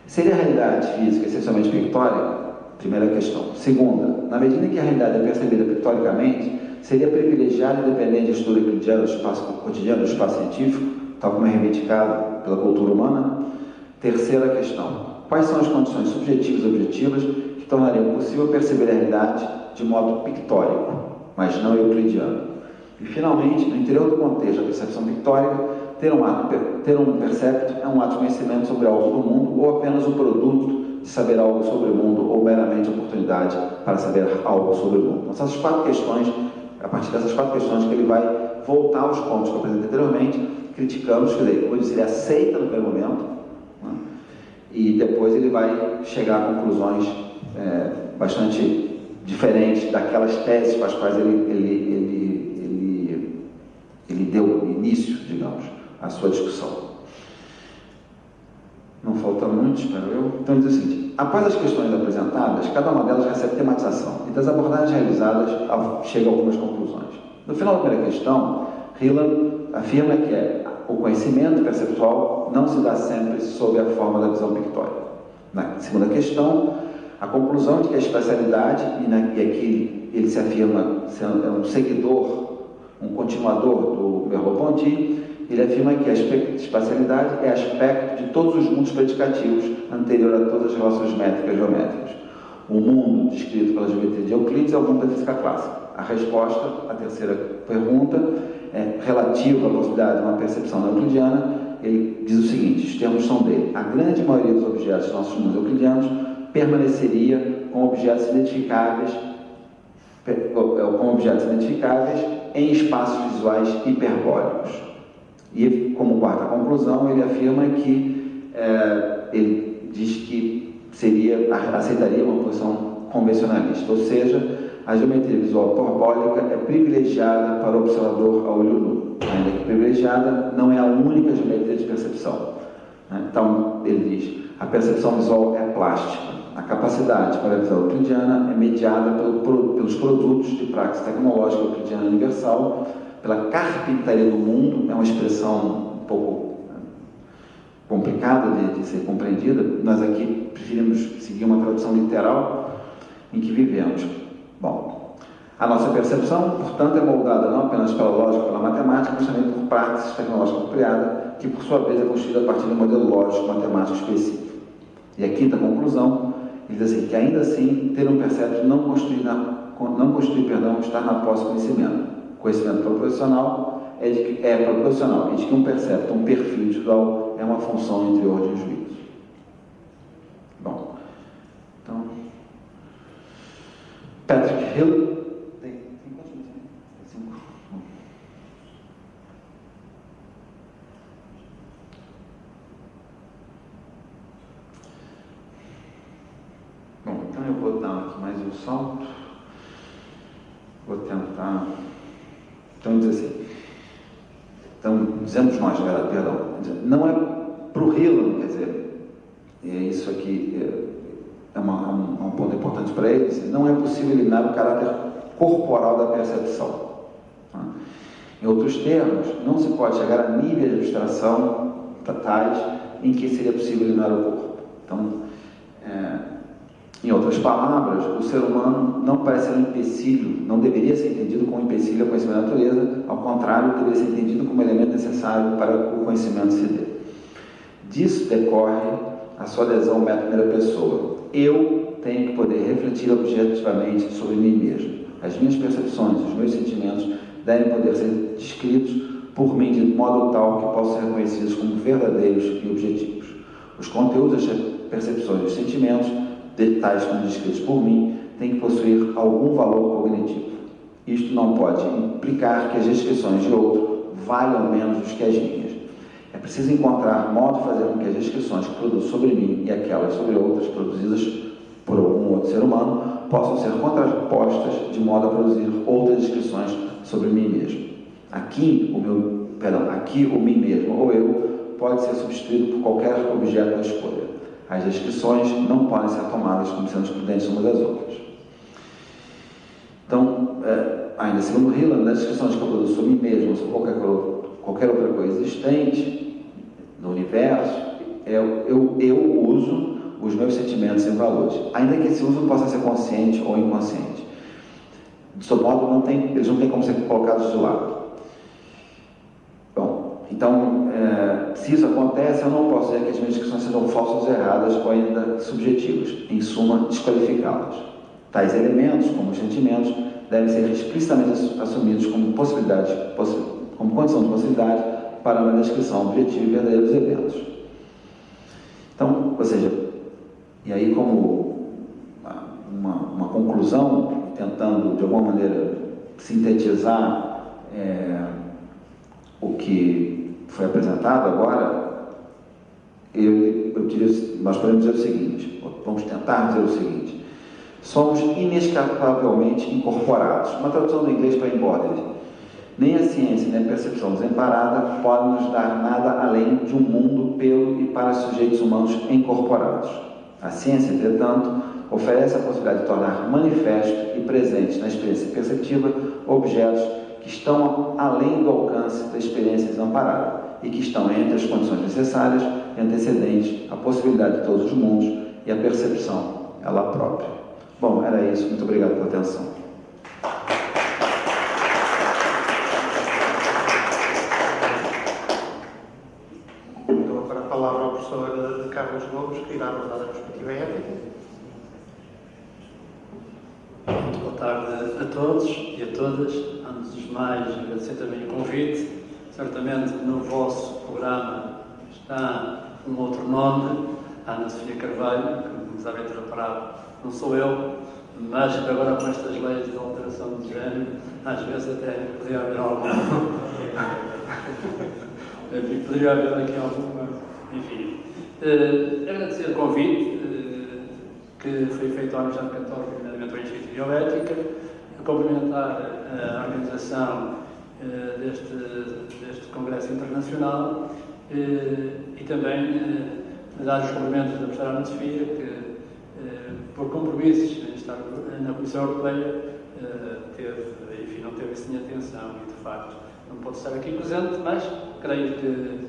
Seria a realidade física essencialmente pictórica? Primeira questão. Segunda, na medida em que a realidade é percebida pictoricamente, seria privilegiada e dependente de estudo euclidiano do espaço cotidiano, do espaço científico, tal como é reivindicado pela cultura humana? Terceira questão. Quais são as condições subjetivas e objetivas que tornariam possível perceber a realidade de modo pictórico, mas não euclidiano? E, finalmente, no interior do contexto da percepção pictórica, ter um percepto é um ato de conhecimento sobre algo do mundo ou apenas o produto de saber algo sobre o mundo ou meramente oportunidade para saber algo sobre o mundo. Então, essas quatro questões, a partir dessas quatro questões que ele vai voltar aos pontos que eu apresentei anteriormente, criticando, quer dizer, como eu disse, ele aceita no primeiro momento, e depois ele vai chegar a conclusões bastante diferentes daquelas teses com as quais ele deu início, digamos, à sua discussão. Não falta muito, espero eu. Então, diz o seguinte: após as questões apresentadas, cada uma delas recebe tematização, e das abordagens realizadas chega a algumas conclusões. No final da primeira questão, Hiller afirma que o conhecimento perceptual não se dá sempre sob a forma da visão pictórica. Na segunda questão, a conclusão de que a espacialidade, e aqui ele se afirma sendo um seguidor, um continuador do Merleau-Ponty, ele afirma que a espacialidade é aspecto de todos os mundos predicativos anterior a todas as relações métricas e geométricas. O mundo descrito pela geometria de Euclides é o mundo da física clássica. A resposta à terceira pergunta é relativa à possibilidade de uma percepção não euclidiana. Ele diz o seguinte, os termos são dele: a grande maioria dos objetos dos nossos mundos euclidianos permaneceria com objetos identificáveis em espaços visuais hiperbólicos. E, como quarta conclusão, ele afirma que ele diz que aceitaria uma posição convencionalista, ou seja, a geometria visual parabólica é privilegiada para o observador a olho nu, ainda que privilegiada, não é a única geometria de percepção. Então, ele diz, a percepção visual é plástica. A capacidade para a visão euclidiana é mediada pelos produtos de praxis tecnológica euclidiana universal, pela carpintaria do mundo, é uma expressão um pouco complicada de ser compreendida. Nós aqui preferimos seguir uma tradução literal em que vivemos. Bom, a nossa percepção, portanto, é moldada não apenas pela lógica, pela matemática, mas também por praxis tecnológica apropriada, que por sua vez é construída a partir de um modelo lógico matemático específico. E a quinta conclusão, ele diz assim, que ainda assim, ter um percepto não constitui, estar na posse do conhecimento. Conhecimento proposicional proposicional, e de que um percepto, um perfil individual, é uma função interior de um juízo. Bom, então, Patrick Hill, tem quantos minutos? 5. Bom, então eu vou dar aqui mais um salto, vou tentar, então diz assim, então dizemos nós, perdão, não é para o Hilland, quer dizer, e isso aqui é um ponto importante para eles, não é possível eliminar o caráter corporal da percepção. Tá? Em outros termos, não se pode chegar a níveis de abstração tais em que seria possível eliminar o corpo. Então, em outras palavras, o ser humano não parece ser um empecilho, não deveria ser entendido como empecilho ao conhecimento da natureza, ao contrário, deveria ser entendido como elemento necessário para o conhecimento se dê. Disso decorre a sua adesão ao método da primeira pessoa. Eu tenho que poder refletir objetivamente sobre mim mesmo. As minhas percepções, os meus sentimentos devem poder ser descritos por mim de modo tal que possam ser reconhecidos como verdadeiros e objetivos. Os conteúdos das percepções e os sentimentos, detalhes como descritos por mim, têm que possuir algum valor cognitivo. Isto não pode implicar que as descrições de outro valham menos do que as minhas. É preciso encontrar modo de fazer com que as descrições que produzo sobre mim e aquelas sobre outras produzidas por algum outro ser humano possam ser contrapostas de modo a produzir outras descrições sobre mim mesmo. Aqui o mim mesmo ou eu pode ser substituído por qualquer objeto da escolha. As descrições não podem ser tomadas como sendo excludentes umas das outras. Então, ainda segundo Hilland, as descrições que eu produzo sobre mim mesmo ou sobre qualquer outra coisa existente no universo, eu uso os meus sentimentos e valores, ainda que esse uso possa ser consciente ou inconsciente. De seu modo, eles não têm como ser colocados de lado. Bom, então, se isso acontece, eu não posso dizer que as minhas descrições sejam falsas ou erradas ou ainda subjetivas, em suma, desqualificá-las. Tais elementos, como os sentimentos, devem ser explicitamente assumidos como como condição de possibilidade para uma descrição objetiva e verdadeira dos eventos. Então, ou seja, e aí como uma conclusão, tentando de alguma maneira sintetizar o que foi apresentado agora, nós podemos dizer o seguinte, vamos tentar dizer o seguinte: somos inescapavelmente incorporados. Uma tradução do inglês para embodied. Nem a ciência nem a percepção desemparada podem nos dar nada além de um mundo pelo e para sujeitos humanos incorporados. A ciência, entretanto, oferece a possibilidade de tornar manifesto e presente na experiência perceptiva objetos que estão além do alcance da experiência desamparada e que estão entre as condições necessárias e antecedentes à possibilidade de todos os mundos e à percepção, ela própria. Bom, era isso. Muito obrigado pela atenção. Dou agora a palavra ao professor Carlos Gomes, que irá nos dar a perspectiva ética. Muito boa tarde a todos e a todas. Antes dos mais, agradecer também o convite. Certamente no vosso programa está um outro nome, Ana Sofia Carvalho, como devem ter reparado, não sou eu, mas agora com estas leis de alteração de género, às vezes até poderia haver alguma. Poderia haver aqui alguma. Enfim. Agradecer o convite que foi feito à Universidade Católica, nomeadamente ao Instituto de Bioética, cumprimentar a organização deste Congresso Internacional e também dar os cumprimentos da professora Ana Sofia, que por compromissos em estar na Comissão Europeia não teve assim atenção e, de facto, não pode estar aqui presente, mas creio que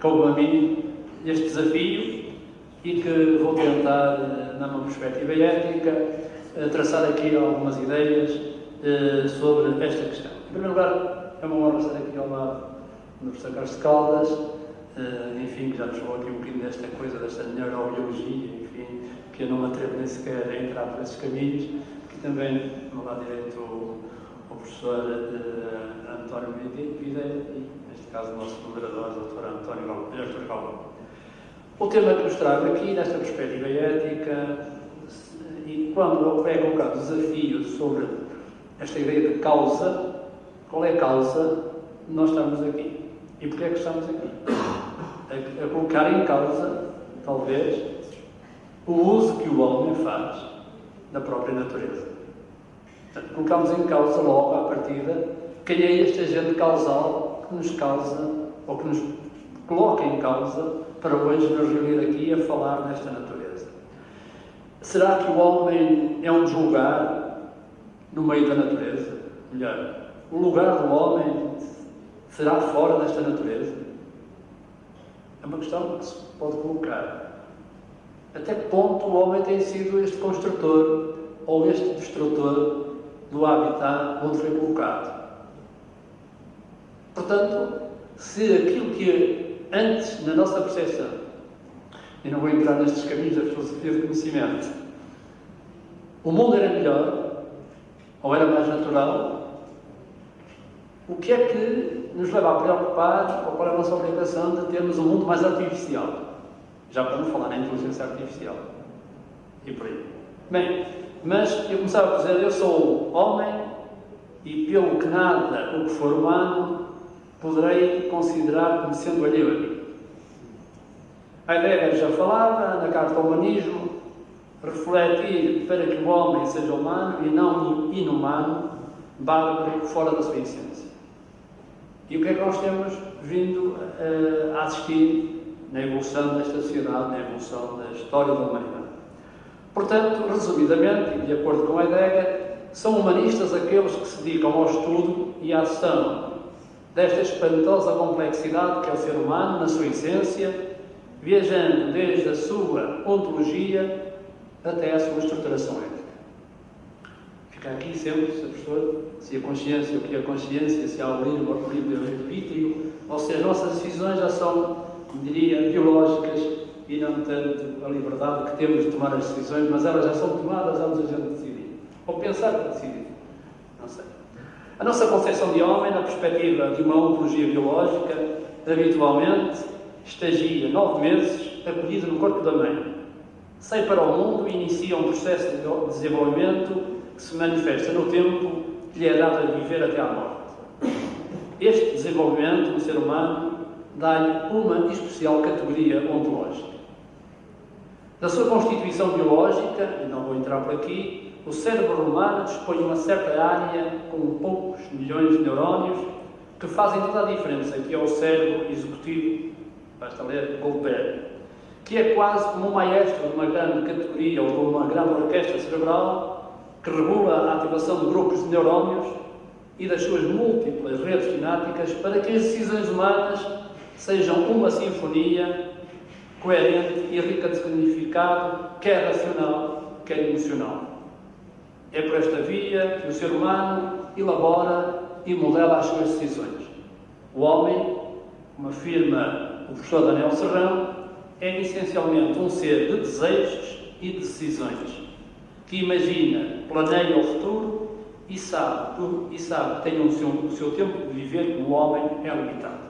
coube a mim este desafio e que vou tentar, numa perspectiva ética, traçar aqui algumas ideias sobre esta questão. Em primeiro lugar, é uma honra estar aqui ao lado do professor Carlos de Caldas, enfim, que já nos falou aqui um bocadinho desta coisa, desta neurobiologia, enfim, que eu não me atrevo nem sequer a entrar por esses caminhos, que também, no lado direito, o professor António Videira e, neste caso, o nosso moderador, o Dr. António Galvão. O tema que nos trago aqui, nesta perspectiva ética, e quando é colocado o desafio sobre esta ideia de causa, qual é a causa de nós estarmos aqui? E porquê é que estamos aqui? A colocar em causa, talvez, o uso que o homem faz da própria natureza. Portanto, colocamos em causa logo, à partida, quem é este agente causal que nos causa, ou que nos coloca em causa, para hoje nos reunir aqui a falar desta natureza. Será que o homem é um lugar no meio da natureza? Melhor, o lugar do homem será fora desta natureza? É uma questão que se pode colocar. Até que ponto o homem tem sido este construtor ou este destrutor do habitat onde foi colocado? Portanto, se aquilo que antes, na nossa percepção, e não vou entrar nestes caminhos da filosofia de conhecimento, o mundo era melhor, ou era mais natural, o que é que nos leva a preocupar, ou qual é a nossa obrigação de termos um mundo mais artificial? Já para não falar na inteligência artificial. E por aí. Bem, mas eu começava a dizer, eu sou homem, e pelo que nada, o que for humano, poderei considerar como sendo alheio a mim. A ideia já falava, na Carta ao Humanismo, refletir para que o homem seja humano e não inumano, bárbaro, fora da sua essência. E o que é que nós temos vindo a assistir na evolução desta sociedade, na evolução da história da humanidade? Portanto, resumidamente, e de acordo com a ideia, são humanistas aqueles que se dedicam ao estudo e à ação desta espantosa complexidade que é o ser humano, na sua essência, viajando desde a sua ontologia até a sua estruturação ética. Fica aqui sempre, Sr. Professor, se a consciência, o que é a consciência, se há o livre-arbítrio, ou se as nossas decisões já são, diria, biológicas e não tanto a liberdade que temos de tomar as decisões, mas elas já são tomadas, vamos a gente decidir. Ou pensar para decidir. Não sei. A nossa concepção de homem, na perspectiva de uma ontologia biológica, habitualmente estagia 9 meses acolhido no corpo da mãe. Sai para o mundo e inicia um processo de desenvolvimento que se manifesta no tempo que lhe é dado a viver até à morte. Este desenvolvimento no ser humano dá-lhe uma especial categoria ontológica. Da sua constituição biológica, e não vou entrar por aqui, o cérebro humano dispõe de uma certa área com poucos milhões de neurónios que fazem toda a diferença, que é o cérebro executivo, basta ler Goldberg, que é quase como um maestro de uma grande categoria ou de uma grande orquestra cerebral que regula a ativação de grupos de neurónios e das suas múltiplas redes sinápticas para que as decisões humanas sejam uma sinfonia coerente e rica de significado, quer racional, quer emocional. É por esta via que o ser humano elabora e modela as suas decisões. O homem, como afirma o professor Daniel Serrão, é essencialmente um ser de desejos e de decisões, que imagina, planeia o futuro e sabe que tem o seu tempo de viver como o homem é limitado.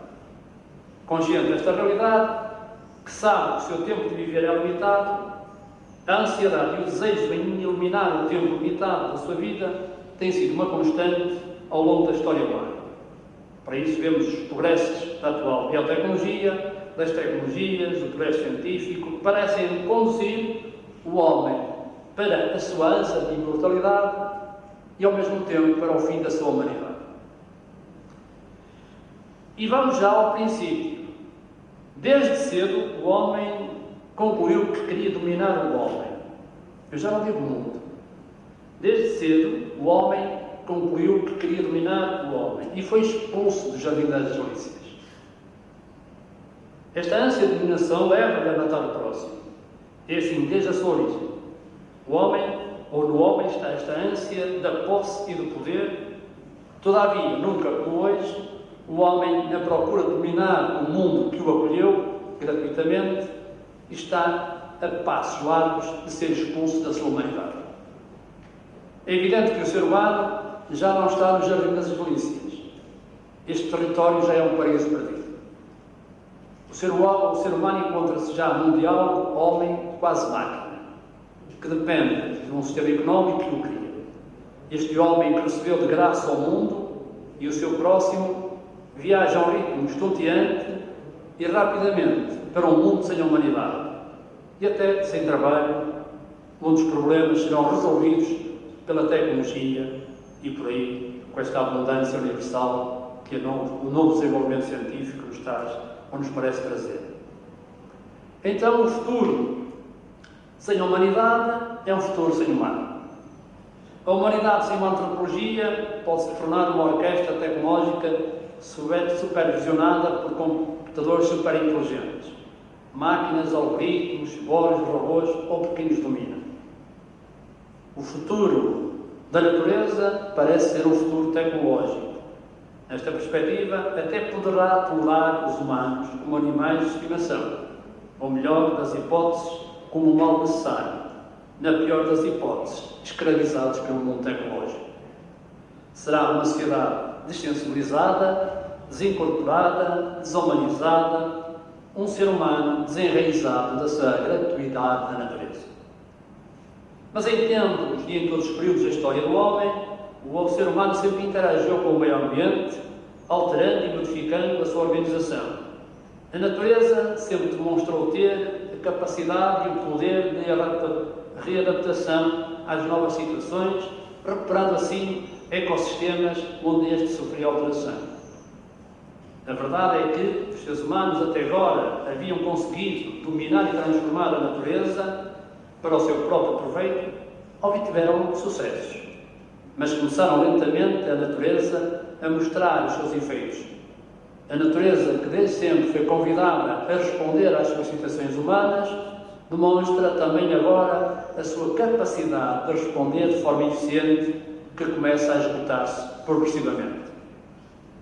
Consciente desta realidade, que sabe que o seu tempo de viver é limitado, a ansiedade e o desejo em eliminar o tempo limitado da sua vida tem sido uma constante ao longo da história humana. Para isso vemos os progressos da atual biotecnologia, das tecnologias, do progresso científico, que parecem conduzir o homem para a sua ânsia de imortalidade, e ao mesmo tempo para o fim da sua humanidade. E vamos já ao princípio. Desde cedo o homem concluiu que queria dominar o homem. Eu já não digo o mundo. Desde cedo o homem concluiu que queria dominar o homem e foi expulso do jardim das delícias. Esta ânsia de dominação leva-lhe a matar o próximo. É assim, desde a sua origem. O homem, ou no homem, está esta ânsia da posse e do poder. Todavia, nunca como hoje, o homem, na procura de dominar o mundo que o acolheu gratuitamente, está a passos largos de ser expulso da sua humanidade. É evidente que o ser humano já não está no jardim das delícias. Este território já é um paraíso perdido. O ser humano encontra-se já num diálogo homem-quase-máquina, que depende de um sistema económico que o cria. Este homem que recebeu de graça ao mundo e o seu próximo viaja a um ritmo estonteante e rapidamente para um mundo sem humanidade e até sem trabalho, onde os problemas serão resolvidos pela tecnologia e por aí, com esta abundância universal que o novo desenvolvimento científico nos traz, ou nos parece trazer. Então, o futuro sem a humanidade é um futuro sem humano. A humanidade sem uma antropologia pode-se tornar uma orquestra tecnológica supervisionada por computadores superinteligentes, máquinas, algoritmos, robôs ou pequenos dominos. O futuro da natureza parece ser um futuro tecnológico. Nesta perspectiva, até poderá tolerar os humanos como animais de estimação, ou melhor das hipóteses, como um mal necessário, na pior das hipóteses, escravizados pelo mundo tecnológico. Será uma sociedade dessensibilizada, desincorporada, desumanizada, um ser humano desenraizado da sua gratuidade na natureza. Mas em tempos e em todos os períodos da história do homem, o ser humano sempre interagiu com o meio ambiente, alterando e modificando a sua organização. A natureza sempre demonstrou ter a capacidade e o poder de readaptação às novas situações, recuperando assim ecossistemas onde este sofria alteração. A verdade é que os seres humanos até agora haviam conseguido dominar e transformar a natureza para o seu próprio proveito, obtiveram sucessos. Mas começaram lentamente a natureza a mostrar os seus efeitos. A natureza, que desde sempre foi convidada a responder às solicitações humanas, demonstra também agora a sua capacidade de responder de forma eficiente, que começa a esgotar-se progressivamente.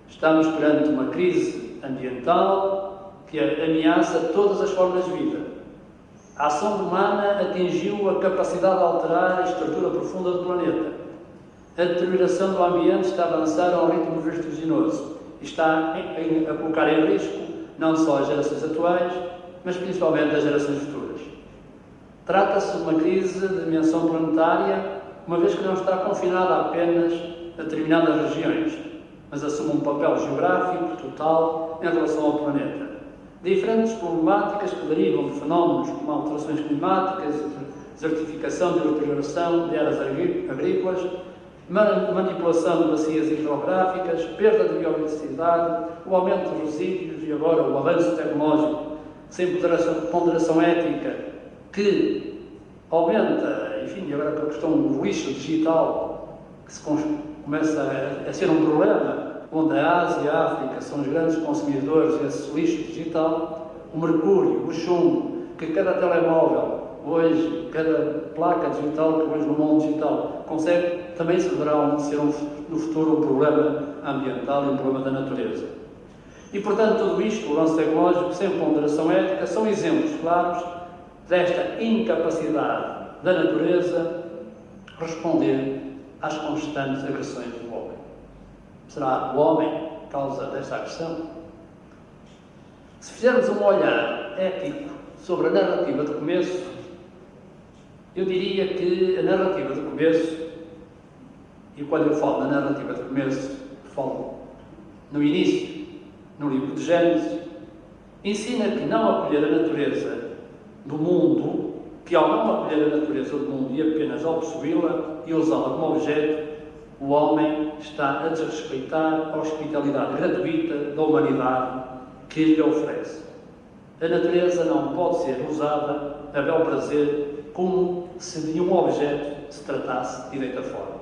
Estamos perante uma crise ambiental que ameaça todas as formas de vida. A ação humana atingiu a capacidade de alterar a estrutura profunda do planeta. A deterioração do ambiente está a avançar a um ritmo vertiginoso e está a colocar em risco não só as gerações atuais, mas principalmente as gerações futuras. Trata-se de uma crise de dimensão planetária, uma vez que não está confinada apenas a determinadas regiões, mas assume um papel geográfico total em relação ao planeta. Diferentes problemáticas que derivam de fenómenos como alterações climáticas, desertificação e deterioração de áreas agrícolas, manipulação de bacias hidrográficas, perda de biodiversidade, o aumento dos resíduos e agora o avanço tecnológico sem ponderação ética que aumenta, enfim, agora com a questão do lixo digital que começa a ser um problema, onde a Ásia e a África são os grandes consumidores desse lixo digital, o mercúrio, o chumbo, que cada telemóvel hoje, cada placa digital que hoje no mundo digital consegue, também se deverá ser no futuro um problema ambiental e um problema da natureza. E, portanto, tudo isto, o lance tecnológico, sem ponderação ética, são exemplos claros desta incapacidade da natureza responder às constantes agressões do homem. Será o homem a causa desta agressão? Se fizermos um olhar ético sobre a narrativa de começo, eu diria que a narrativa de começo, e quando eu falo na narrativa de começo, falo no início, no livro de Gênesis, ensina que não acolher a natureza do mundo, que ao não acolher a natureza do mundo e apenas ao possuí-la e usá-la como objeto, o homem está a desrespeitar a hospitalidade gratuita da humanidade que lhe oferece. A natureza não pode ser usada a bel prazer como se de um objeto se tratasse de deita fora.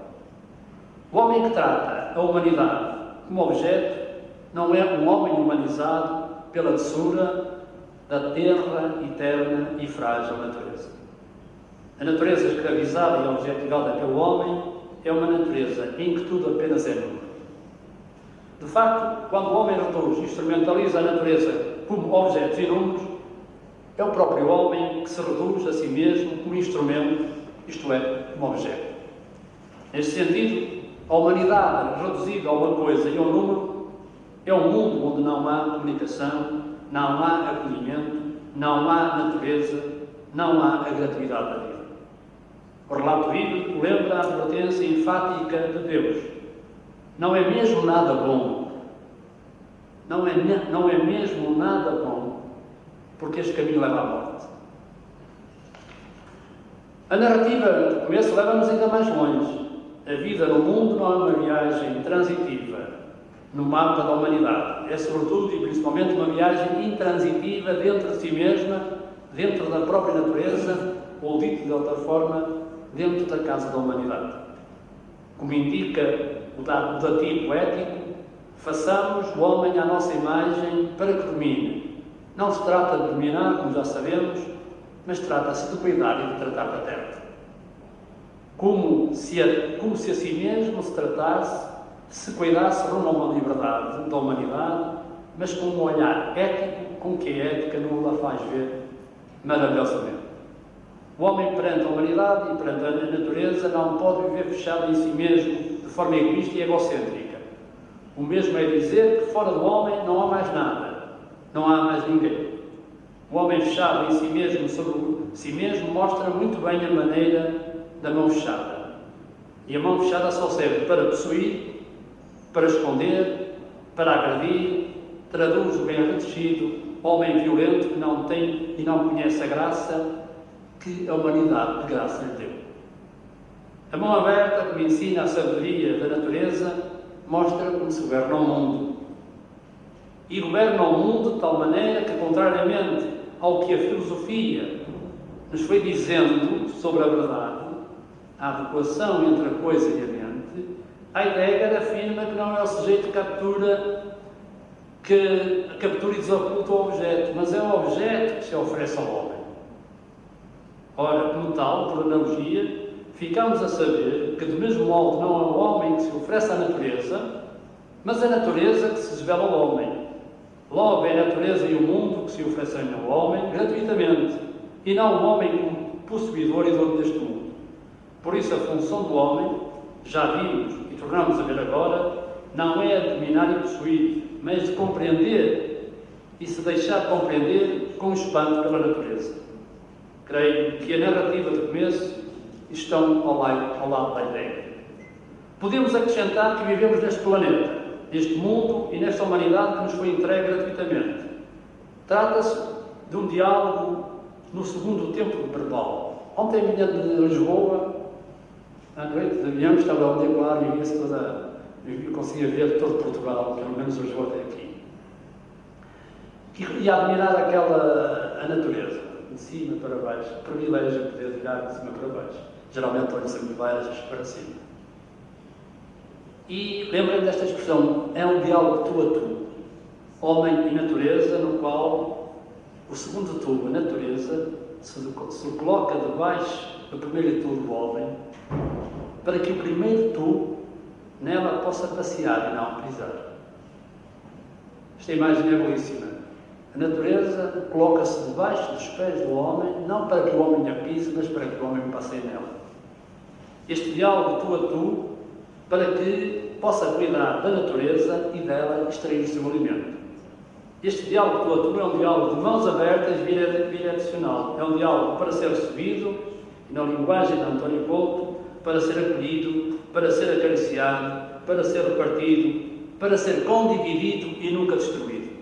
O homem que trata a humanidade como objeto não é um homem humanizado pela doçura da terra eterna e frágil natureza. A natureza escravizada e objetivada pelo homem é uma natureza em que tudo apenas é número. De facto, quando o homem reduz e instrumentaliza a natureza como objetos e números, é o próprio homem que se reduz a si mesmo como instrumento, isto é, como objeto. Neste sentido, a humanidade reduzida a uma coisa e a um número é um mundo onde não há comunicação, não há acolhimento, não há natureza, não há a gratuidade da vida. O relato bíblico lembra a advertência enfática de Deus. Não é mesmo nada bom. Não é mesmo nada bom, porque este caminho leva à morte. A narrativa do começo leva-nos ainda mais longe. A vida no mundo não é uma viagem transitiva no mapa da humanidade. É sobretudo e principalmente uma viagem intransitiva dentro de si mesma, dentro da própria natureza, ou dito de outra forma, dentro da casa da humanidade. Como indica o dativo poético, façamos o homem à nossa imagem para que domine. Não se trata de dominar, como já sabemos, mas trata-se de cuidar e de tratar da terra. Como se a si mesmo se tratasse, se cuidasse rumo a uma liberdade da humanidade, mas com um olhar ético, com que a ética não a faz ver maravilhosamente. O homem perante a humanidade e perante a natureza não pode viver fechado em si mesmo de forma egoísta e egocêntrica. O mesmo é dizer que fora do homem não há mais nada, não há mais ninguém. O homem fechado em si mesmo sobre si mesmo mostra muito bem a maneira da mão fechada. E a mão fechada só serve para possuir, para esconder, para agredir, traduz o bem retegido, homem violento que não tem e não conhece a graça que a humanidade de graça lhe deu. A mão aberta, que me ensina a sabedoria da natureza, mostra como se governa o mundo. E governa o mundo de tal maneira que, contrariamente ao que a filosofia nos foi dizendo sobre a verdade, a adequação entre a coisa e a mente, a Heidegger afirma que não é o sujeito que captura e desoculta o objeto, mas é o objeto que se oferece ao homem. Ora, como tal, por analogia, ficamos a saber que, do mesmo modo, não é o homem que se oferece à natureza, mas a natureza que se revela ao homem. Logo, é a natureza e o mundo que se oferecem ao homem gratuitamente, e não o homem como possuidor e dono deste mundo. Por isso, a função do homem, já vimos e tornamos a ver agora, não é a dominar e possuir, mas de compreender e se deixar compreender com espanto pela natureza. Creio que a narrativa do começo estão ao lado da ideia. Podemos acrescentar que vivemos neste planeta, neste mundo e nesta humanidade que nos foi entregue gratuitamente. Trata-se de um diálogo no segundo tempo de Perdal. Ontem vinha de Lisboa, à noite de avião, estava a decolar e via-se eu conseguia ver todo Portugal, pelo menos Lisboa até aqui. E a admirar a natureza, de cima para baixo. Privilégio poder olhar de cima para baixo. Geralmente olho sempre de baixo para cima. E lembrem-me desta expressão, é um diálogo tu a tu, homem e natureza, no qual o segundo tu, a natureza, se coloca debaixo do primeiro tu do homem, para que o primeiro tu nela possa passear e não pisar. Esta imagem é belíssima. A natureza coloca-se debaixo dos pés do homem, não para que o homem a pise, mas para que o homem passeie nela. Este diálogo tu a tu, para que possa cuidar da natureza e dela extrair o seu alimento. Este diálogo tu a tu não é um diálogo de mãos abertas bidirecional. É um diálogo para ser recebido, e na linguagem de António Couto, para ser acolhido, para ser acariciado, para ser repartido, para ser condividido e nunca destruído.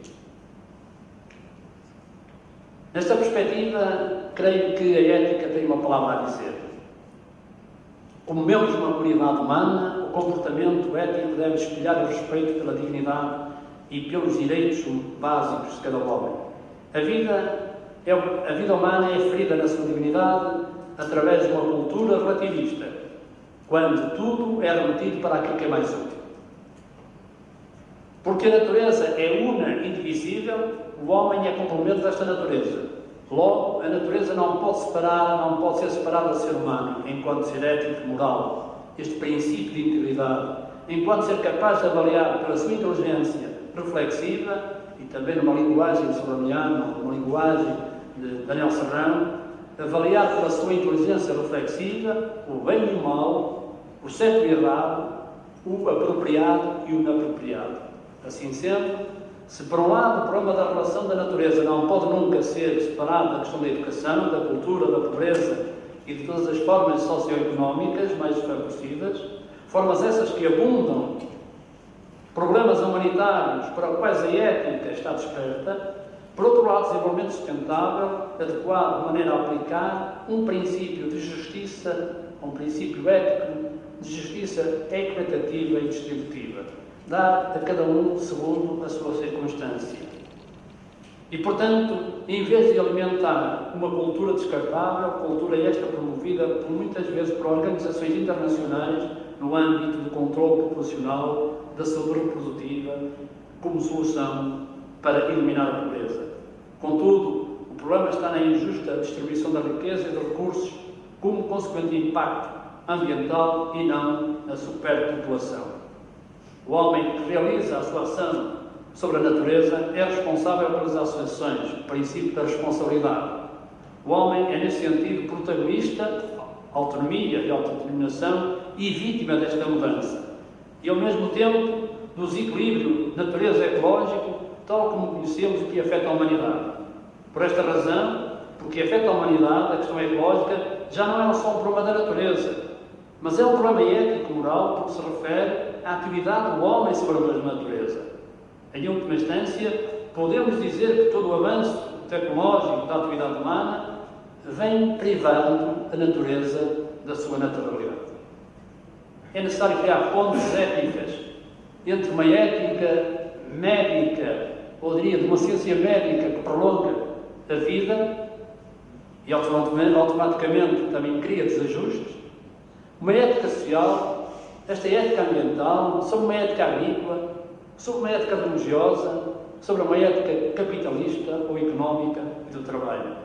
Nesta perspectiva, creio que a ética tem uma palavra a dizer. Comemos uma comunidade humana, comportamento ético deve espelhar o respeito pela dignidade e pelos direitos básicos de cada homem. A vida humana é ferida na sua dignidade através de uma cultura relativista, quando tudo é remetido para aquilo que é mais útil. Porque a natureza é una e indivisível, o homem é complemento desta natureza. Logo, a natureza não pode ser separada do ser humano, enquanto ser ético e moral, este princípio de integridade, enquanto ser capaz de avaliar pela sua inteligência reflexiva, e também numa linguagem de Soroniano, numa linguagem de Daniel Serrano, avaliar pela sua inteligência reflexiva o bem e o mal, o certo e o errado, o apropriado e o inapropriado. Assim sendo, se por um lado o problema da relação da natureza não pode nunca ser separado da questão da educação, da cultura, da pobreza e de todas as formas socioeconómicas mais desfavorecidas, formas essas que abundam, problemas humanitários para os quais a ética está desperta, por outro lado, desenvolvimento sustentável, adequado de maneira a aplicar um princípio de justiça, um princípio ético de justiça equitativa e distributiva. Dar a cada um segundo a sua circunstância. E, portanto, em vez de alimentar uma cultura descartável, cultura esta promovida por muitas vezes por organizações internacionais no âmbito do controle populacional da saúde reprodutiva como solução para eliminar a pobreza. Contudo, o problema está na injusta distribuição da riqueza e de recursos como consequente impacto ambiental e não na superpopulação. O homem que realiza a sua ação sobre a natureza é responsável pelas ações, o princípio da responsabilidade. O homem é, nesse sentido, protagonista, autonomia e autodeterminação e vítima desta mudança. E, ao mesmo tempo, do desequilíbrio natureza-ecológico, tal como conhecemos e que afeta a humanidade. Por esta razão, porque afeta a humanidade, a questão ecológica já não é só um problema da natureza, mas é um problema ético-moral porque se refere à atividade do homem sobre a mesma natureza. Em última instância, podemos dizer que todo o avanço tecnológico da atividade humana vem privando a natureza da sua naturalidade. É necessário criar pontes éticas entre uma ética médica, ou diria de uma ciência médica que prolonga a vida e automaticamente também cria desajustes, uma ética social, esta ética ambiental, sobre uma ética agrícola, sobre uma ética religiosa, sobre uma ética capitalista ou económica e do trabalho.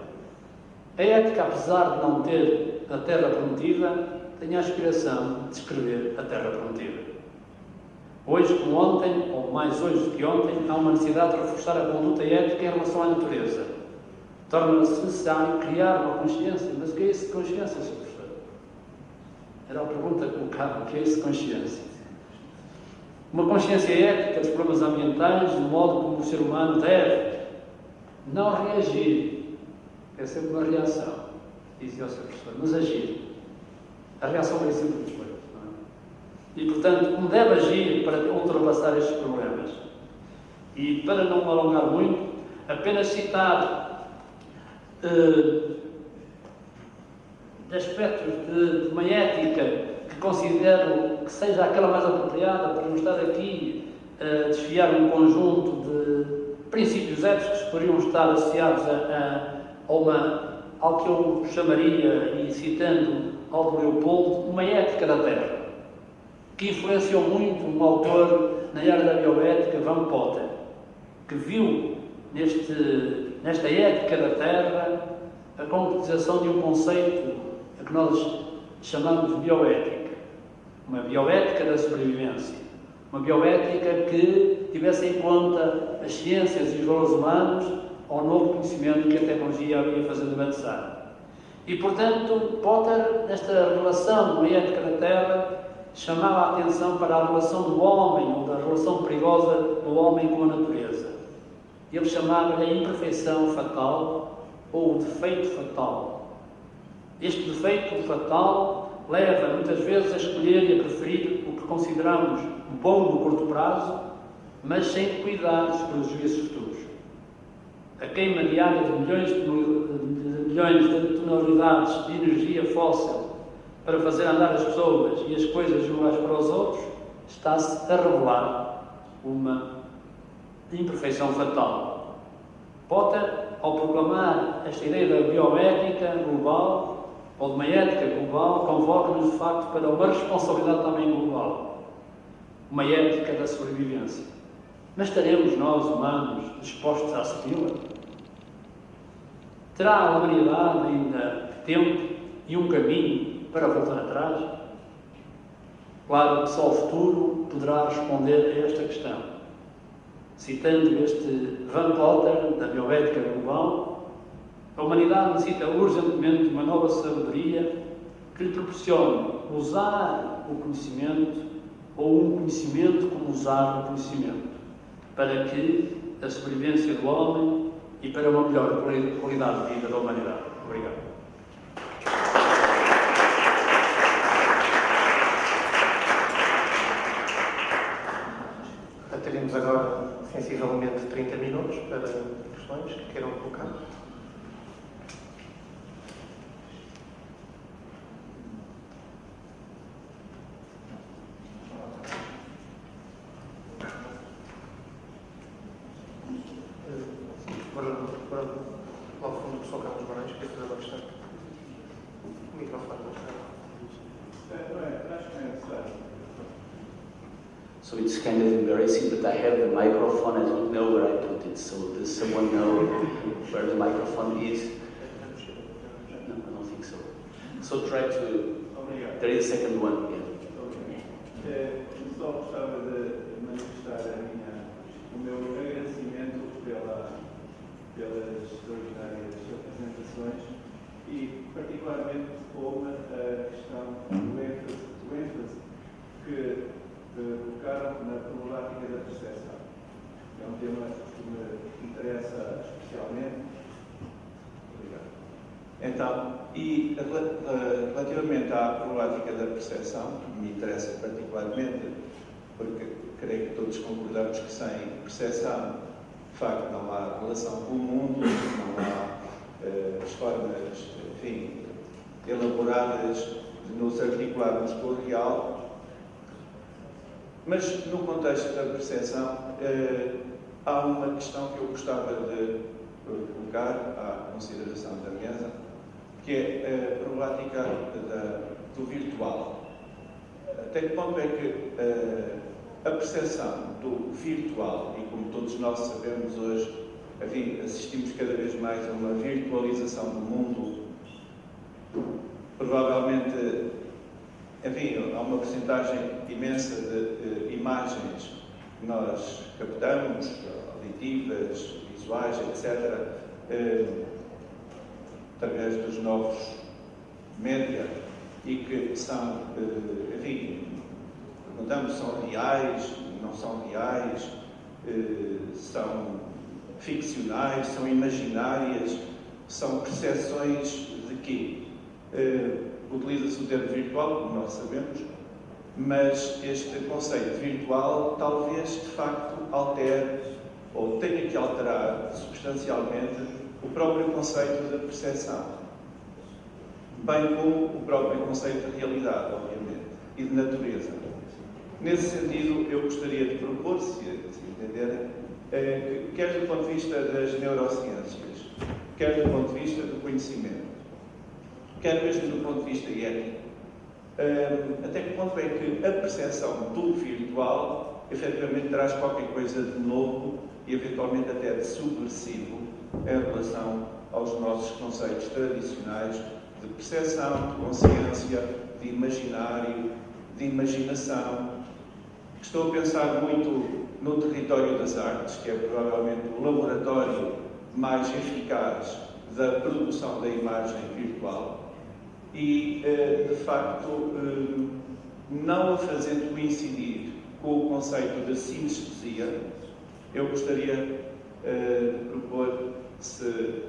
A ética, apesar de não ter a terra prometida, tem a aspiração de escrever a terra prometida. Hoje, como ontem, ou mais hoje do que ontem, há uma necessidade de reforçar a conduta ética em relação à natureza. Torna-se necessário criar uma consciência. Mas o que é isso de consciência, Sr. Professor? Era a pergunta colocada. O que é isso de consciência? Uma consciência ética dos problemas ambientais, do modo como o ser humano deve não reagir. É sempre uma reação, dizia o Sr. Professor, mas agir. A reação é sempre depois. E, portanto, como deve agir para ultrapassar estes problemas. E, para não me alongar muito, apenas citar aspectos de uma ética que considero que seja aquela mais apropriada para não estar aqui a desfiar um conjunto de princípios éticos que poderiam estar associados ao que eu chamaria, e citando Aldo Leopoldo, uma ética da terra, que influenciou muito um autor na área da bioética, Van Potter, que viu nesta ética da terra a concretização de um conceito que nós chamamos de bioética. Uma bioética da sobrevivência. Uma bioética que tivesse em conta as ciências e os valores humanos ao novo conhecimento que a tecnologia havia fazendo avançar. E, portanto, Potter, nesta relação de uma ética da terra, chamava a atenção para a relação do homem, ou da relação perigosa do homem com a natureza. Ele chamava-lhe a imperfeição fatal ou o defeito fatal. Este defeito fatal leva muitas vezes a escolher e a preferir o que consideramos bom no curto prazo, mas sem cuidar dos prejuízos futuros. A queima diária de milhões de tonelidades de energia fóssil para fazer andar as pessoas e as coisas umas para os outros, está-se a revelar uma imperfeição fatal. Potter, ao proclamar esta ideia da bioética global, ou de uma ética global, convoca-nos de facto para uma responsabilidade também global, uma ética da sobrevivência. Mas estaremos nós, humanos, dispostos a assumi-la? Terá a humanidade ainda tempo e um caminho para voltar atrás? Claro que só o futuro poderá responder a esta questão. Citando este Van Potter, da bioética global, a humanidade necessita urgentemente de uma nova sabedoria que lhe proporcione usar o conhecimento ou um conhecimento como usar o conhecimento, para que a sobrevivência do homem e para uma melhor qualidade de vida da humanidade. Obrigado. Teremos agora sensivelmente 30 minutos para questões que queiram colocar. Para lá ao fundo, o professor Carlos Moraes, quer fazer uma questão? O microfone não está. So it's kind of embarrassing, but I have the microphone. I don't know where I put it. So does someone know where the microphone is? No, I don't think so. So try to. There is a second one. Yeah. Só gostava de manifestar o meu agradecimento pelas extraordinárias apresentações e, particularmente, como a questão do ênfase que colocaram na problemática da percepção. É um tema que me interessa especialmente. Obrigado. Então, e relativamente à problemática da percepção, que me interessa particularmente, porque creio que todos concordamos que sem percepção, de facto, não há relação com o mundo, não há as formas, enfim, elaboradas de nos articularmos com o real. Mas, no contexto da percepção, há uma questão que eu gostava de colocar à consideração da mesa, que é a problemática do virtual. Até que ponto é que a percepção do virtual, e como todos nós sabemos hoje, enfim, assistimos cada vez mais a uma virtualização do mundo, provavelmente, enfim, há uma porcentagem imensa de imagens que nós captamos, auditivas, visuais, etc., através dos novos média e que são, enfim, perguntamos se são reais, não são reais, são ficcionais, são imaginárias, são percepções de quê? Utiliza-se o termo virtual, como nós sabemos, mas este conceito virtual talvez, de facto, altere ou tenha que alterar substancialmente o próprio conceito da percepção, bem como o próprio conceito de realidade, obviamente, e de natureza. Nesse sentido, eu gostaria de propor, se entenderem, que, quer do ponto de vista das neurociências, quer do ponto de vista do conhecimento, quer mesmo do ponto de vista ético, até que ponto é que a percepção do virtual efetivamente traz qualquer coisa de novo e eventualmente até de subversivo em relação aos nossos conceitos tradicionais de percepção, de consciência, de imaginário, de imaginação. Estou a pensar muito no território das artes, que é provavelmente o laboratório mais eficaz da produção da imagem virtual e, de facto, não a fazendo coincidir com o conceito de sinestesia, eu gostaria de propor, se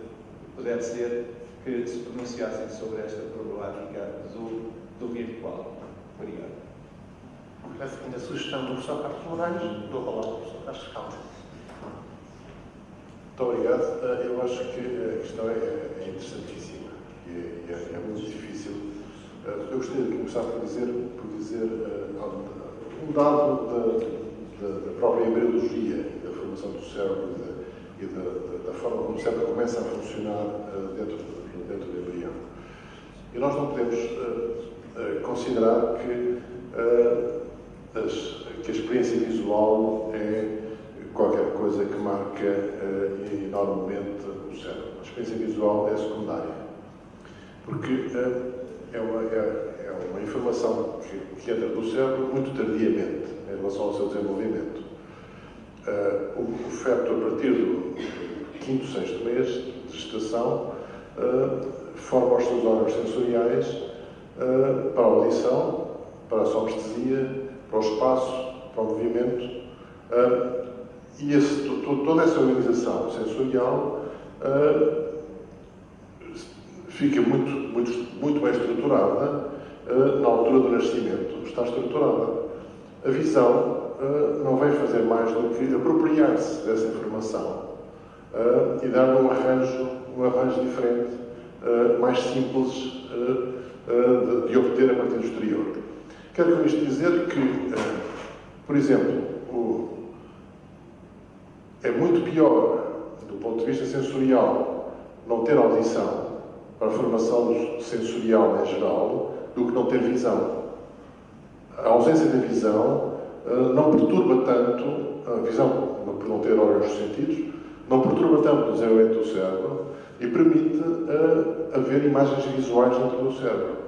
puder ser, que se pronunciassem sobre esta problemática do virtual. Obrigado. A segunda sugestão do professor Carlos Moraes, dou a palavra ao professor Carlos Caldas. Muito obrigado. Eu acho que a questão é interessantíssima e é muito difícil Eu gostaria de começar por dizer um dado da própria embriologia e da formação do cérebro e da forma como o cérebro começa a funcionar dentro do embrião. E nós não podemos considerar que a experiência visual é qualquer coisa que marca enormemente o cérebro. A experiência visual é secundária, porque é uma informação que entra do cérebro muito tardiamente em relação ao seu desenvolvimento. O feto, a partir do 5º, 6º mês de gestação, forma os seus órgãos sensoriais para a audição, para a sonestesia, para o espaço, para o movimento. E toda essa organização sensorial fica muito bem estruturada na altura do nascimento. Está estruturada. A visão não vem fazer mais do que apropriar-se dessa informação e dar-lhe um arranjo diferente, mais simples de obter a partir do exterior. Quero com isto dizer que, por exemplo, é muito pior, do ponto de vista sensorial, não ter audição para a formação sensorial em geral, do que não ter visão. A ausência da visão não perturba tanto, a visão, por não ter órgãos dos sentidos, não perturba tanto o desenvolvimento do cérebro e permite haver imagens visuais dentro do cérebro.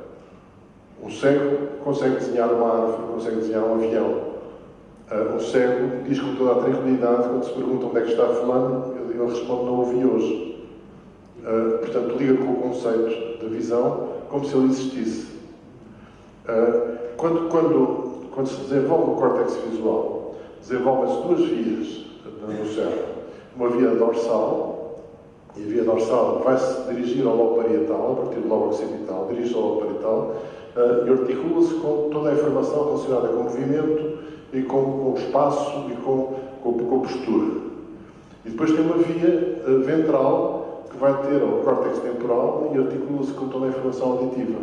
Um cego consegue desenhar uma árvore, consegue desenhar um avião. Um cego diz com toda a tranquilidade, quando se pergunta onde é que está fulano, ele responde: não o vi hoje. Portanto, liga com o conceito da visão como se ele existisse. Quando se desenvolve o córtex visual, desenvolvem-se duas vias no cérebro. Uma via dorsal, e a via dorsal vai se dirigir ao lobo parietal, a partir do lobo occipital, dirige-se ao lobo parietal e articula-se com toda a informação relacionada com o movimento e com o espaço e com a postura. E depois tem uma via ventral que vai ter o córtex temporal e articula-se com toda a informação auditiva.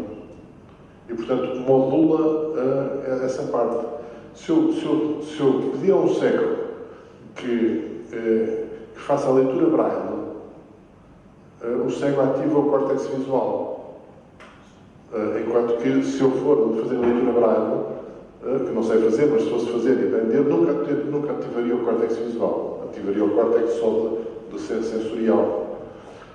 E, portanto, modula essa parte. Se eu pedir a um cego que faça a leitura braille, o cego ativa o córtex visual. Enquanto que, se eu for fazer a leitura braille, que não sei fazer, mas se fosse fazer e aprender, nunca ativaria o córtex visual. Ativaria o córtex só do sensorial.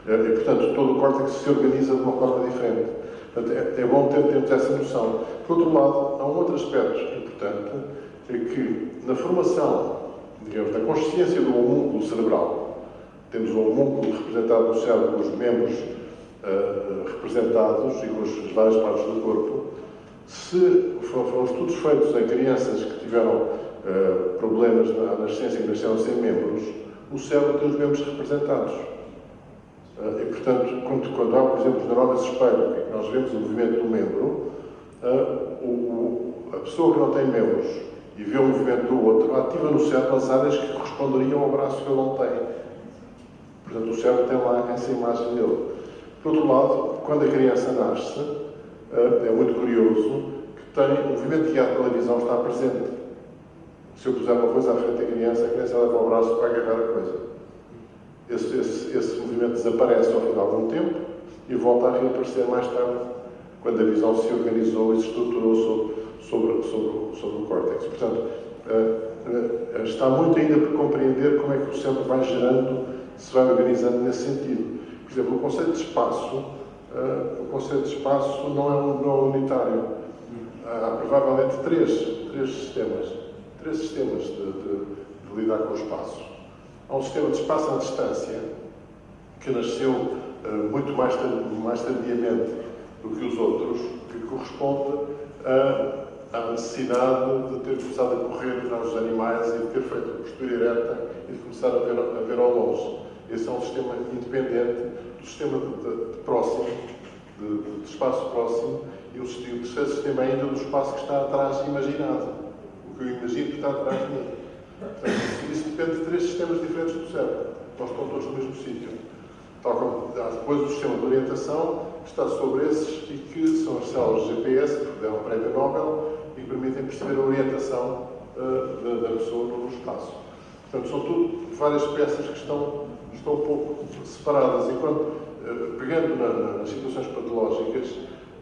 E, portanto, todo o córtex se organiza de uma forma diferente. Portanto, é bom termos essa noção. Por outro lado, há um outro aspecto importante, é que na formação, digamos, da consciência do homúnculo cerebral, temos o homúnculo representado no cérebro com os membros representados e com as várias partes do corpo. Se foram estudos feitos em crianças que tiveram problemas na nascença e que nasceram sem membros, o cérebro tem os membros representados. E, portanto, quando há, por exemplo, os neurónios espelho, em que nós vemos o movimento do membro, a pessoa que não tem membros e vê o movimento do outro, ativa no cérebro as áreas que corresponderiam ao braço que ele não tem. Portanto, o cérebro tem lá essa imagem dele. Por outro lado, quando a criança nasce, é muito curioso que o movimento guiado pela visão está presente. Se eu puser uma coisa à frente da criança, a criança leva o braço para agarrar a coisa. Esse movimento desaparece ao fim de algum tempo e volta a reaparecer mais tarde, quando a visão se organizou e se estruturou sobre o córtex. Portanto, está muito ainda por compreender como é que o cérebro vai gerando, se vai organizando nesse sentido. Por exemplo, o conceito de espaço não é unitário. Há provavelmente três sistemas de lidar com o espaço. Há um sistema de espaço à distância, que nasceu muito mais tardiamente do que os outros, que corresponde à necessidade de ter começado a correr atrás dos animais e de ter feito a postura ereta e de começar a ver ao longe. Esse é um sistema independente do sistema de espaço próximo, e o terceiro sistema ainda do espaço que está atrás imaginado, o que eu imagino que está atrás de mim. Portanto, isso depende de três sistemas diferentes do cérebro. Nós estão todos no mesmo sítio. Tal como depois o sistema de orientação que está sobre esses e que são as células GPS, que deram um prémio Nobel e que permitem perceber a orientação da pessoa no espaço. Portanto, são tudo várias peças que estão um pouco separadas e pegando nas situações patológicas,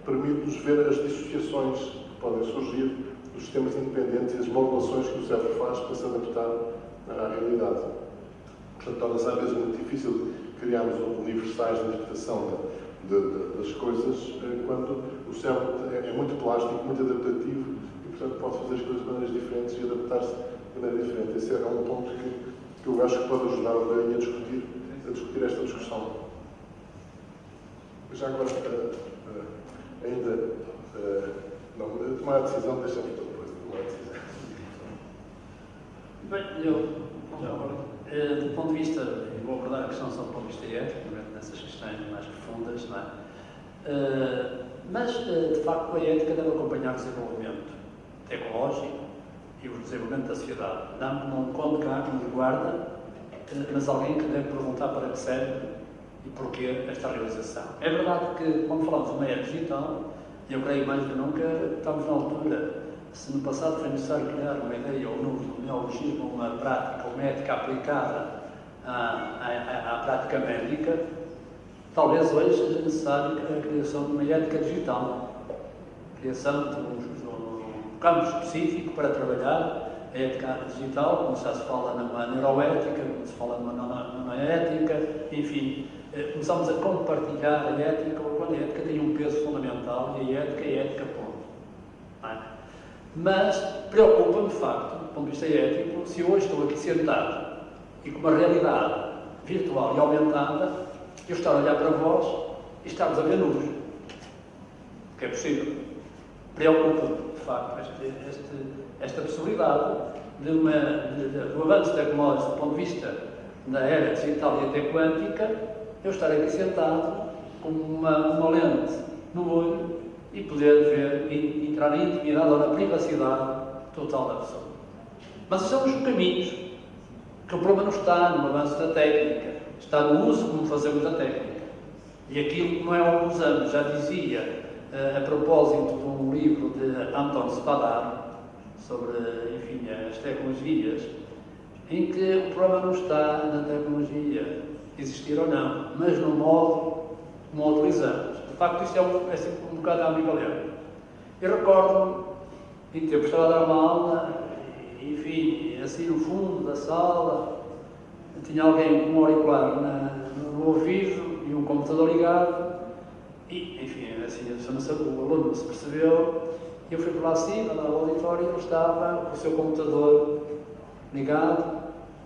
permite-nos ver as dissociações que podem surgir dos sistemas independentes e as modulações que o cérebro faz para se adaptar à realidade. Portanto, torna-se às vezes muito difícil criarmos universais de interpretação das coisas quando o cérebro é muito plástico, muito adaptativo e, portanto, pode fazer as coisas de maneiras diferentes e adaptar-se de maneira diferente. Esse é um ponto que eu acho que pode ajudar o Belém a discutir esta discussão. Já agora, tomar a decisão, deixa-me depois tomar a decisão. Bem, do ponto de vista, e vou abordar a questão só do ponto de vista ético, nessas questões mais profundas, não é? Mas, de facto, a ética deve acompanhar o desenvolvimento tecnológico e o desenvolvimento da sociedade. Não conto cá que nos guarda, mas alguém que deve perguntar para que serve e porquê esta realização. É verdade que, quando falamos de uma era digital, eu creio mais do que nunca estamos na altura. Se no passado foi necessário criar uma ideia ou um neologismo, uma prática, uma ética aplicada à prática médica, talvez hoje seja necessário a criação de uma ética digital, a criação de um campo específico para trabalhar a ética digital, como já se fala na neuroética, como se fala na ética, enfim, começamos a compartilhar a ética, quando a ética tem um peso fundamental e a ética ponto. Não é? Mas preocupa-me, de facto, do ponto de vista ético, se hoje estou aqui sentado e com uma realidade virtual e aumentada, eu estar a olhar para vós e estarmos a ver nus. Que é possível. Preocupa-me, de facto, esta possibilidade do avanço tecnológico do ponto de vista da era digital e até quântica, eu estar aqui sentado com uma lente no olho e poder ver e entrar na intimidade ou na privacidade total da pessoa. Mas são os caminhos que o problema não está no avanço da técnica, está no uso como fazemos a técnica. E aquilo que não é ao usamos, já dizia a propósito de um livro de Anton Spadar sobre, enfim, as tecnologias, em que o problema não está na tecnologia, existir ou não, mas no modo como a utilizamos. De facto, isto é sempre um bocado ambivalente. Eu recordo-me, em tempo estava a dar uma aula, enfim, assim no fundo da sala, tinha alguém com um auricular no ouvido e um computador ligado, e, enfim, assim, o aluno não se percebeu, e eu fui por lá acima, lá ao auditório, e ele estava com o seu computador ligado,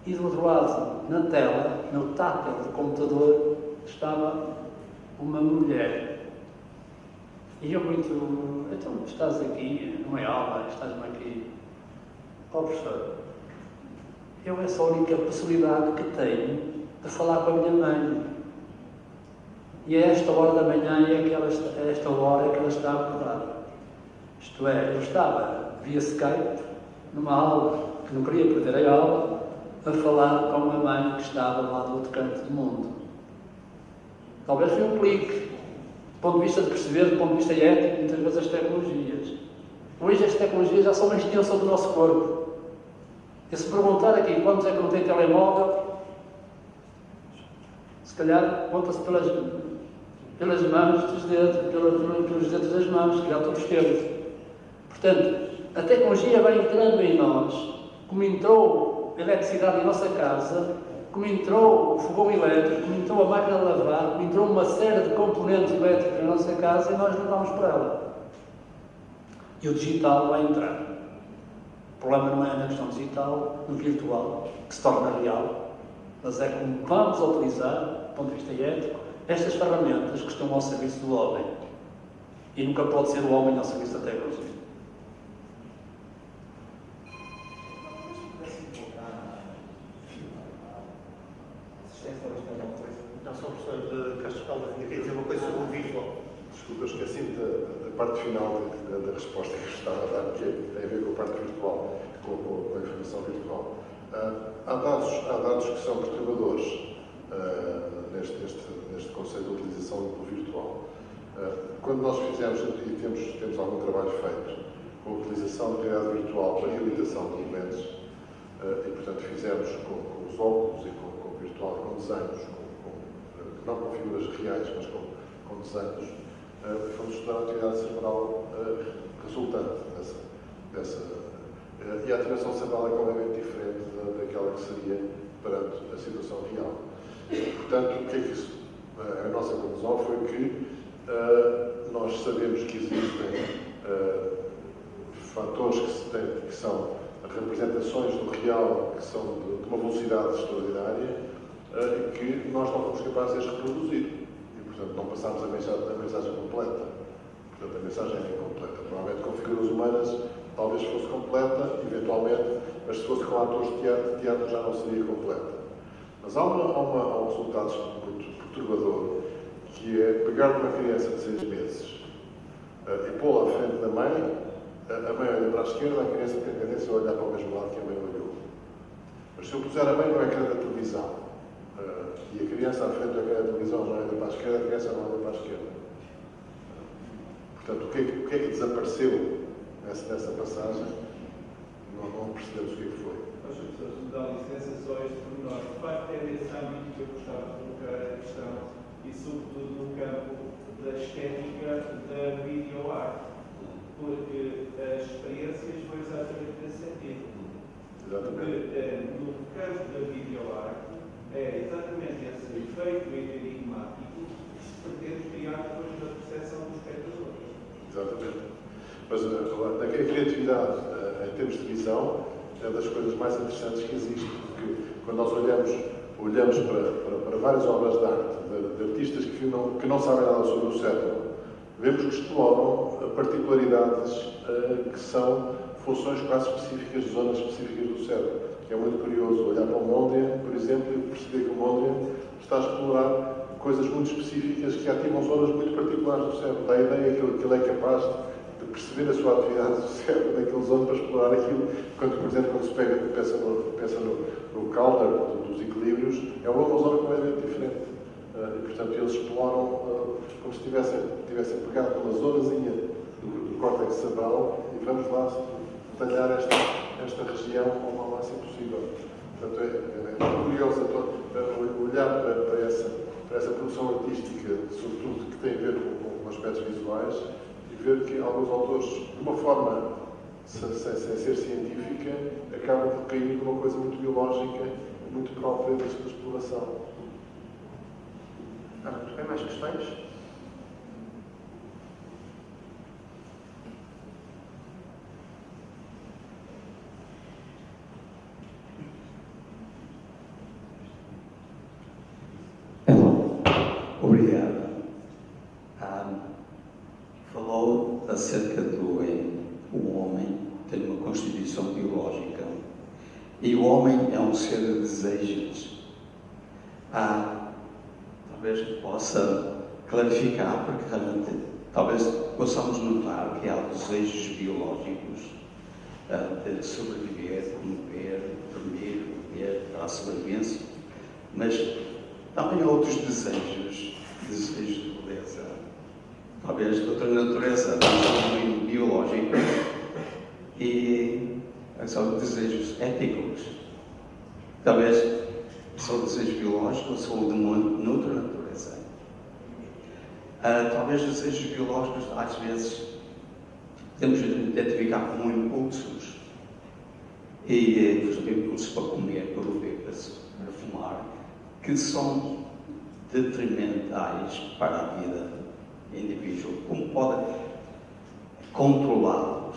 e do outro lado, na tela, no tátil do computador, estava uma mulher. E eu então, estás aqui, não é aula, estás-me aqui. Professor, eu essa a única possibilidade que tenho de falar com a minha mãe. E a esta hora da manhã é esta hora que ela está acordada. Isto é, eu estava via Skype, numa aula, que não queria perder a aula, a falar com a mãe que estava lá do outro canto do mundo. Talvez foi um clique, do ponto de vista de perceber, do ponto de vista ético, muitas vezes as tecnologias. Hoje as tecnologias já são uma extensão do nosso corpo. E se perguntar aqui quantos é que não têm telemóvel, se calhar conta-se pelas mãos dos dedos, pelos dedos das mãos, que já todos temos. Portanto, a tecnologia vai entrando em nós, como entrou a eletricidade em nossa casa, como entrou o fogão elétrico, como entrou a máquina de lavar, como entrou uma série de componentes elétricos na nossa casa e nós não vamos para ela. E o digital vai entrar. O problema não é na questão digital, no virtual, que se torna real, mas é como vamos utilizar, do ponto de vista ético, estas ferramentas que estão ao serviço do homem. E nunca pode ser o homem ao serviço da tecnologia. Não, só o professor de Castro Caldas queria dizer uma coisa sobre o virtual. Desculpa, eu esqueci-me da parte final da resposta que estava a dar, que tem a ver com a parte virtual, com a informação virtual. Há dados que são perturbadores neste conceito de utilização do virtual. Quando nós fizemos, e temos algum trabalho feito, com a utilização de realidade virtual para a realização de eventos, e portanto fizemos com os óculos e com o virtual, com desenhos, não com figuras reais, mas com desenhos, fomos estudar a atividade cerebral resultante dessa. E a ativação cerebral é completamente diferente daquela que seria perante a situação real. Portanto, o que é que isso, a nossa conclusão foi que nós sabemos que existem fatores que são representações do real, que são de uma velocidade extraordinária, que nós não fomos capazes de reproduzir. E, portanto, não passámos a mensagem completa. Portanto, a mensagem é incompleta. Provavelmente com figuras humanas talvez fosse completa, eventualmente, mas se fosse com atores de teatro já não seria completa. Mas há um resultado muito perturbador, que é pegar uma criança de 6 meses e pô-la à frente da mãe, a mãe olha para a esquerda, a criança tem tendência a olhar para o mesmo lado que a mãe olhou. Mas se eu puser a mãe no ecrã da televisão e a criança à frente do ecrã da televisão já olha para a esquerda, a criança não olha para a esquerda. Portanto, o que é que desapareceu nessa passagem? Não percebemos o que é que foi. As pessoas me dão licença só este pormenor. De facto, é nesse âmbito que eu gostava de colocar a questão, e sobretudo no campo da estética da videoarte, porque as experiências vão exatamente nesse sentido. Exatamente. Porque no campo da videoarte é exatamente esse efeito enigmático que se pretende criar depois na percepção dos espectadores. Exatamente. Mas a criatividade, em termos de visão, é das coisas mais interessantes que existe, porque quando nós olhamos para várias obras de arte, de artistas que não sabem nada sobre o cérebro, vemos que exploram particularidades que são funções quase específicas, zonas específicas do cérebro. Que é muito curioso olhar para o Mondrian, por exemplo, e perceber que o Mondrian está a explorar coisas muito específicas que ativam zonas muito particulares do cérebro. Dá a ideia que ele é capaz de perceber a sua atividade do cérebro naquele zona para explorar aquilo. Por exemplo, quando se pensa no Calder dos equilíbrios, é uma zona completamente diferente. E, portanto, eles exploram como se tivessem pegado uma zonazinha do córtex cerebral e vamos lá detalhar esta região o máximo possível. Portanto, é muito curioso olhar para essa produção artística, sobretudo que tem a ver com aspectos visuais, e ver que alguns autores, de uma forma sem ser científica, acabam por cair numa coisa muito biológica, muito própria desta exploração. Muito bem, mais questões? Obrigado. Falou acerca do o homem ter uma constituição biológica e o homem é um ser de desejos. Talvez possa clarificar, porque realmente talvez possamos notar que há desejos biológicos de sobreviver, comer, dormir, viver para a sobrevivência, mas também há outros desejos de beleza, talvez de outra natureza, não biológica, e são desejos éticos. Talvez são desejos biológicos ou de uma outra natureza. Talvez desejos biológicos, às vezes, temos de identificar como impulsos. E, por exemplo, impulsos para comer, para beber, para fumar, que são detrimentais para a vida individual. Como podem controlá-los?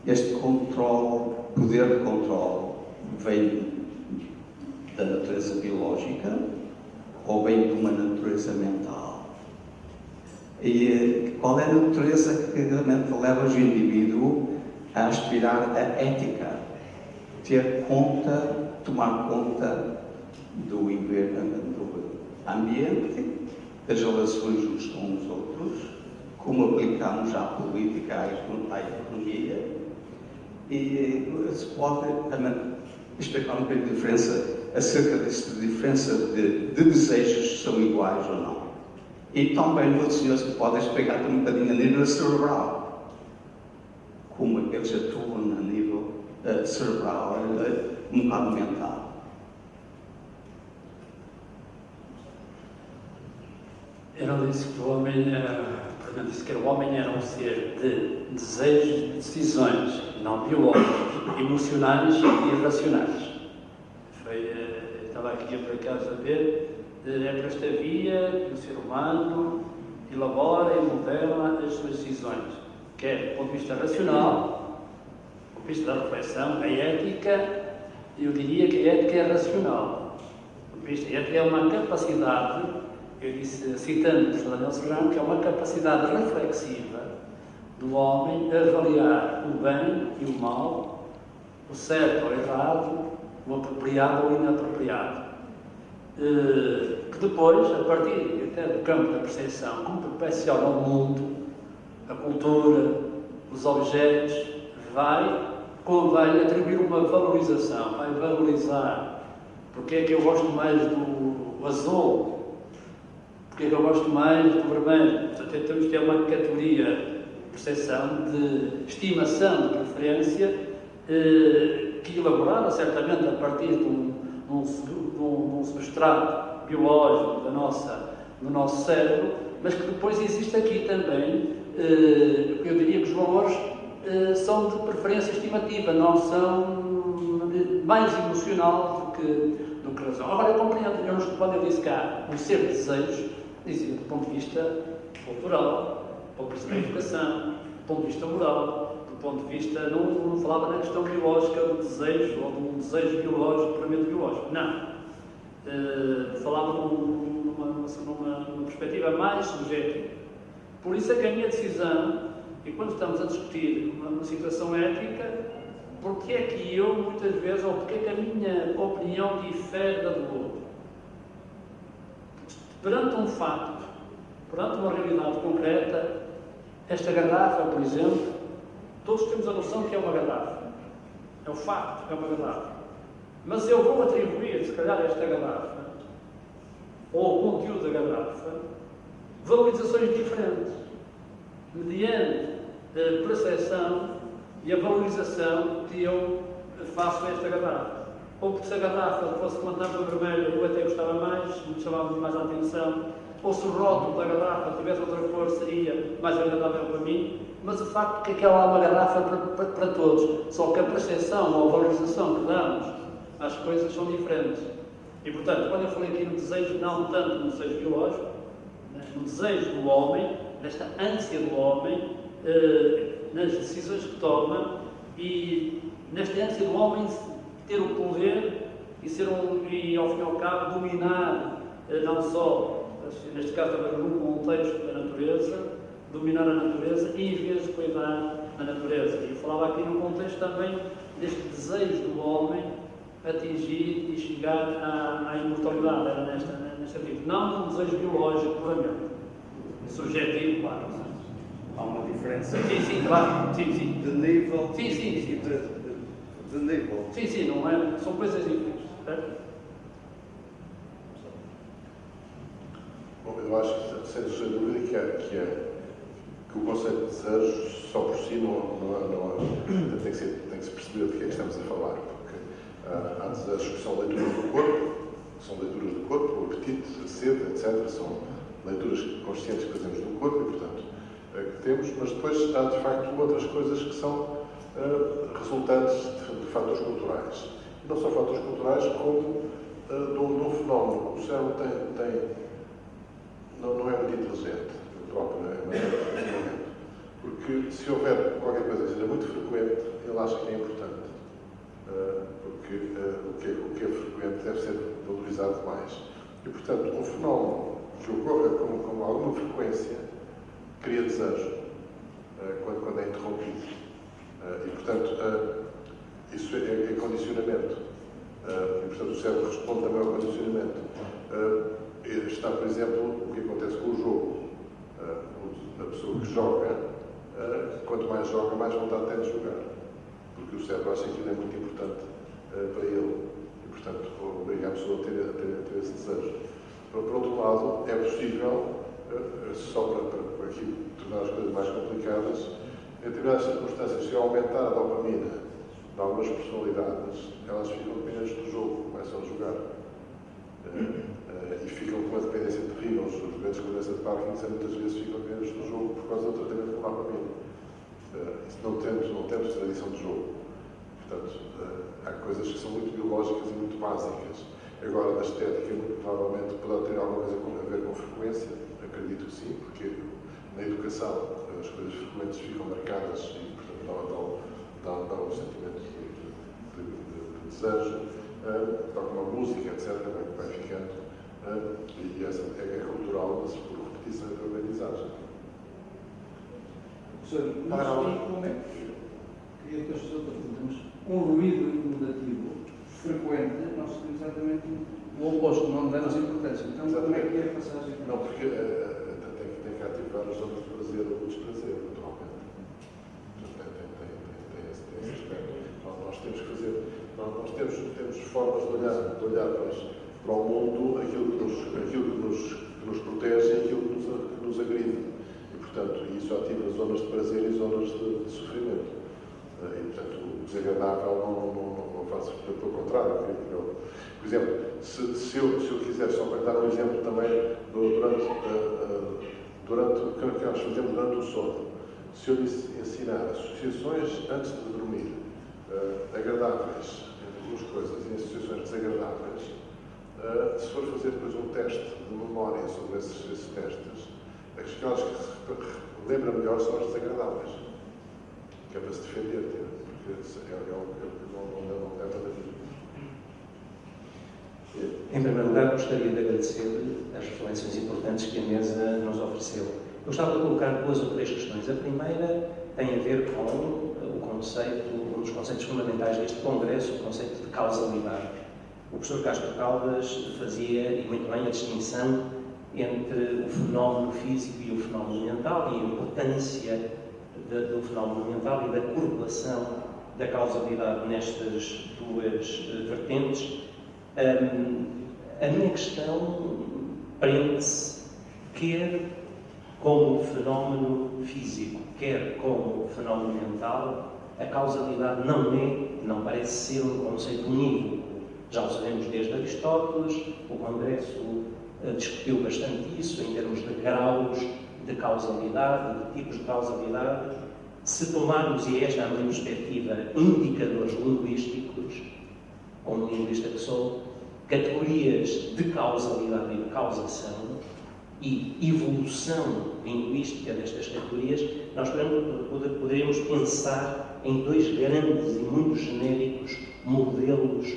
Este poder de controle vem da natureza biológica ou vem de uma natureza mental? E qual é a natureza que realmente leva o indivíduo a aspirar a ética? Tomar conta do ambiente, das relações uns com os outros, como aplicamos à política, à economia, e se pode também explicar um pouco de diferença acerca desta diferença de desejos, se são iguais ou não. E também vou dizer que podem explicar um bocadinho a nível cerebral, como eles atuam a nível cerebral, um bocado mental. Eu não disse que o homem, portanto, disse que o homem era um ser de desejos e decisões não biológicos, emocionais e racionais. Estava aqui por acaso a ver, é por esta via que o ser humano elabora e modela as suas decisões, quer do ponto de vista racional, do ponto de vista da reflexão, a ética, eu diria que a ética é racional. Do ponto de vista, a ética é uma capacidade, eu disse, citando o Daniel Serrano, que é uma capacidade reflexiva do homem a avaliar o bem e o mal, o certo ou errado, o apropriado ou inapropriado. Que depois, a partir até do campo da percepção, como percepciona o mundo, a cultura, os objetos, vai atribuir uma valorização, vai valorizar porque é que eu gosto mais do azul, porque é que eu gosto mais do vermelho. Portanto, temos que ter uma categoria de percepção, de estimação, de preferência, que elaborada certamente a partir de um substrato biológico do nosso cérebro, mas que depois existe aqui também, eu diria que os valores são de preferência estimativa, não são mais emocional do que razão. Agora, eu compreendo, quando eu disse que há um ser de desejos, dizia do ponto de vista cultural, do ponto de vista da educação, do ponto de vista moral, do ponto de vista, não falava na questão biológica do desejo, ou de um desejo biológico, puramente biológico, não. Falava numa perspectiva mais subjetiva. Por isso é que a minha decisão, e quando estamos a discutir uma situação ética, porque é que eu, muitas vezes, ou porque é que a minha opinião difere da do outro? Perante um facto, perante uma realidade concreta, esta garrafa, por exemplo, todos temos a noção que é uma garrafa. É um facto, é uma garrafa. Mas eu vou atribuir, se calhar, a esta garrafa, ou ao conteúdo da garrafa, valorizações diferentes, mediante a percepção e a valorização que eu faço a esta garrafa. Ou porque se a garrafa fosse com uma tampa vermelha, eu até gostava mais, me chamava mais a atenção, ou se o rótulo da garrafa tivesse outra cor, seria mais agradável para mim, mas o facto é que aquela é uma garrafa para todos, só que a percepção ou a valorização que damos às coisas são diferentes. E, portanto, quando eu falei aqui no desejo, não tanto no desejo biológico, no desejo do homem, nesta ânsia do homem, nas decisões que toma e nesta ânsia do homem ter o poder e ao fim e ao cabo, dominar não só, neste caso também num contexto da natureza, dominar a natureza em vez de cuidar da natureza. E eu falava aqui num contexto também deste desejo do homem atingir e chegar à imortalidade, era nesta vida. Não um desejo biológico, puramente. Subjetivo, claro. Há uma diferença Sim, claro. Sim. de nível Sim. e de nível. Sim, não é? São coisas diferentes, certo? Bom, eu acho que, sem dúvida, que o conceito de desejo só por si tem que se perceber do que é que estamos a falar, porque há desejos que são leituras do corpo, o apetite, a sede, etc. São leituras conscientes que fazemos do corpo e, portanto, que temos, mas depois há, de facto, outras coisas que são resultantes de fatores culturais. E não só fatores culturais, como de um fenómeno. O cérebro não é muito inteligente, o próprio, porque se houver qualquer coisa que seja muito frequente, ele acha que é importante. Porque o que é frequente deve ser valorizado mais. E, portanto, um fenómeno que ocorra com alguma frequência cria desejo quando é interrompido. E, portanto, isso é condicionamento. E, portanto, o cérebro responde também ao condicionamento. Está, por exemplo, o que acontece com o jogo. A pessoa que joga, quanto mais joga, mais vontade tem de jogar. Porque o cérebro acha que aquilo é muito importante para ele. E, portanto, obriga a pessoa a ter esse desejo. Por outro lado, é possível só para aqui tornar as coisas mais complicadas, em determinadas circunstâncias, se aumentar a dopamina de algumas personalidades, elas ficam dependentes do jogo, começam a jogar. E ficam com uma dependência terrível. Os doentes com doença de Parkinson muitas vezes ficam dependentes do jogo por causa do tratamento com dopamina. Não temos tradição de jogo. Portanto, há coisas que são muito biológicas e muito básicas. Agora, da estética, muito provavelmente poderá ter alguma coisa a ver com frequência. Acredito que sim, porque na educação as coisas frequentes ficam marcadas e, portanto, dão um sentimento de desejo. Toca uma música, etc., vai ficando. E essa é cultural, mas por repetição e por aprendizagem. Professor, como é que queria que as pessoas temos um ruído incomodativo frequente, nós temos exatamente o oposto, não damos importância. Então, como é que é a passagem? Não, porque tem que ativar as zonas de prazer ou de desprazer, naturalmente. Tem esse aspecto. Nós temos que fazer. Nós temos formas de olhar para o mundo, aquilo que nos protege e aquilo que nos agride. E, portanto, isso ativa zonas de prazer e zonas de sofrimento. E, portanto, o desagradável não faz pelo contrário. Por exemplo, se eu quiser só para dar um exemplo também, durante o que nós fazemos durante o sono, se eu ensinar associações antes de dormir, agradáveis entre duas coisas e associações desagradáveis, se for fazer depois um teste de memória sobre esses testes, aquelas que lembram melhor são as desagradáveis, que é para se defender, porque não leva daqui. Em primeiro lugar, gostaria de agradecer as reflexões importantes que a mesa nos ofereceu. Eu gostava de colocar 2 ou 3 questões. A primeira tem a ver com o conceito, um dos conceitos fundamentais deste Congresso, o conceito de causalidade. O professor Castro Caldas fazia, e muito bem, a distinção entre o fenómeno físico e o fenómeno mental e a importância do fenómeno mental e da correlação da causalidade nestas 2 vertentes. A minha questão prende-se quer como fenómeno físico, quer como fenómeno mental. A causalidade não parece ser um conceito unívoco. Já o sabemos desde Aristóteles, o Congresso discutiu bastante isso em termos de graus de causalidade, de tipos de causalidade. Se tomarmos, e esta é a minha perspectiva, indicadores linguísticos, como linguista que sou, categorias de causalidade e de causação e evolução linguística destas categorias, nós poderemos pensar em 2 grandes e muito genéricos modelos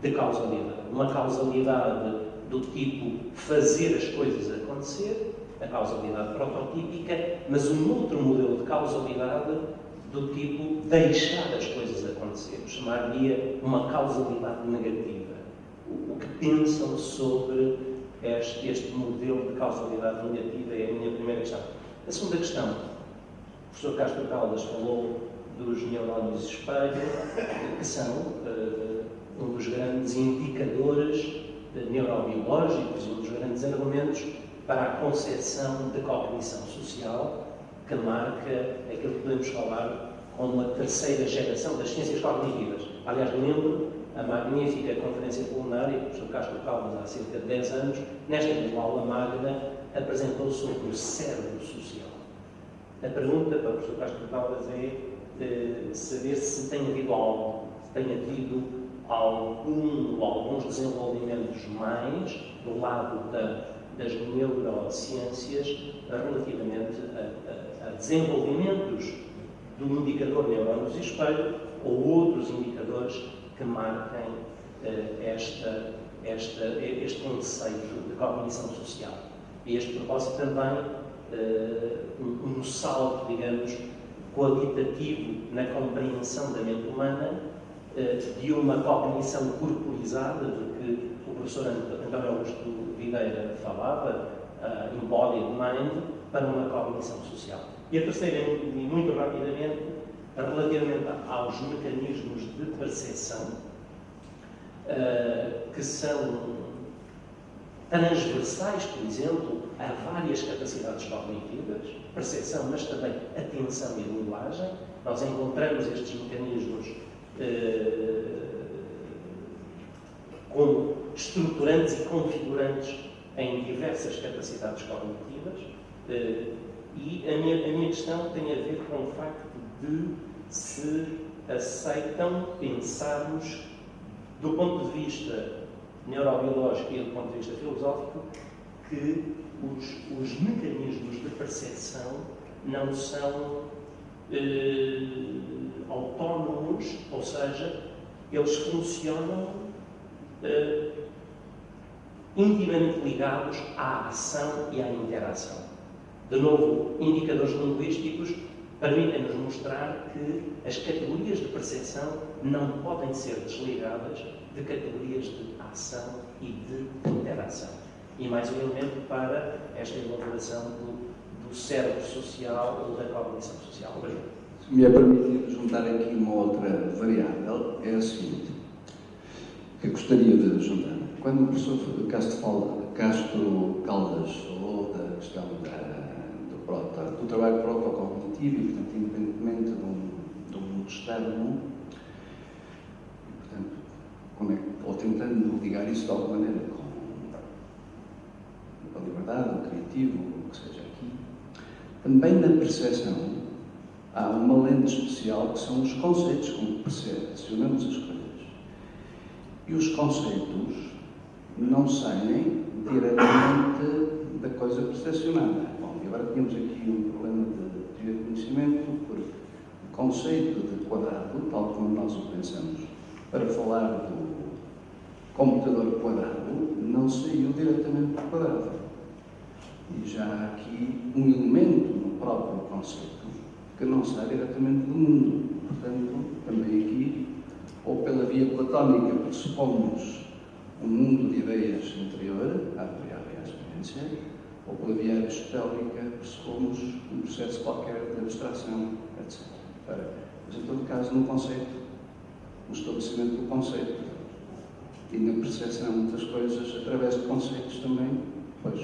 de causalidade. Uma causalidade do tipo fazer as coisas acontecer, a causalidade prototípica, mas um outro modelo de causalidade do tipo deixar as coisas acontecer, chamar-lhe uma causalidade negativa. O que pensam sobre este modelo de causalidade negativa é a minha primeira questão. A segunda questão, o professor Castro Caldas falou dos neurónios espelho, que são um dos grandes indicadores neurobiológicos e um dos grandes argumentos para a concepção de cognição social, que marca aquilo que podemos falar como a 3ª geração das ciências cognitivas. Aliás, lembro a magnífica conferência plenária que o professor Castro Caldas, há cerca de 10 anos, nesta mesma aula magna, apresentou sobre o cérebro social. A pergunta para o professor Castro Caldas é saber se tem havido alguns desenvolvimentos mais do lado das neurociências relativamente a desenvolvimentos do indicador neurónios espelho ou outros indicadores que marquem este conceito de cognição social. E este propósito também um salto, digamos, qualitativo na compreensão da mente humana, de uma cognição corporizada, de que o professor António Augusto Videira falava, embodied mind, para uma cognição social. E a terceira, e muito rapidamente, relativamente aos mecanismos de percepção, que são transversais, por exemplo, a várias capacidades cognitivas, percepção, mas também atenção e linguagem. Nós encontramos estes mecanismos como estruturantes e configurantes em diversas capacidades cognitivas. E a minha questão tem a ver com o facto de se aceitam pensarmos, do ponto de vista neurobiológico e do ponto de vista filosófico, que os mecanismos de percepção não são autónomos, ou seja, eles funcionam intimamente ligados à ação e à interação. De novo, indicadores linguísticos permitem-nos mostrar que as categorias de percepção não podem ser desligadas de categorias de ação e de interação. E mais um elemento para esta elaboração do cérebro social ou da cognição social. Se me é permitido juntar aqui uma outra variável, é a seguinte, que eu gostaria de juntar. Quando o professor Castro Caldas falou da questão do trabalho protocognitivo e, portanto, independentemente do mundo externo, e, portanto, ou tentando ligar isso de alguma maneira com a liberdade, o criativo, o que seja aqui, também na percepção há uma lente especial que são os conceitos com que percepcionamos as coisas. E os conceitos não saem diretamente da coisa percepcionada. Bom, e agora tínhamos aqui um problema de teoria de conhecimento, porque o conceito de quadrado, tal como nós o pensamos, para falar do computador quadrado, não saiu diretamente do quadrado. E já há aqui um elemento no próprio conceito que não sai diretamente do mundo. Portanto, também aqui, ou pela via platónica, pressupomos um mundo de ideias interior, a priori à experiência, ou pela via aristotélica, pressupomos um processo qualquer de abstração, etc. Mas, em todo caso, no conceito, no estabelecimento do conceito e na percepção das coisas através de conceitos também, pois,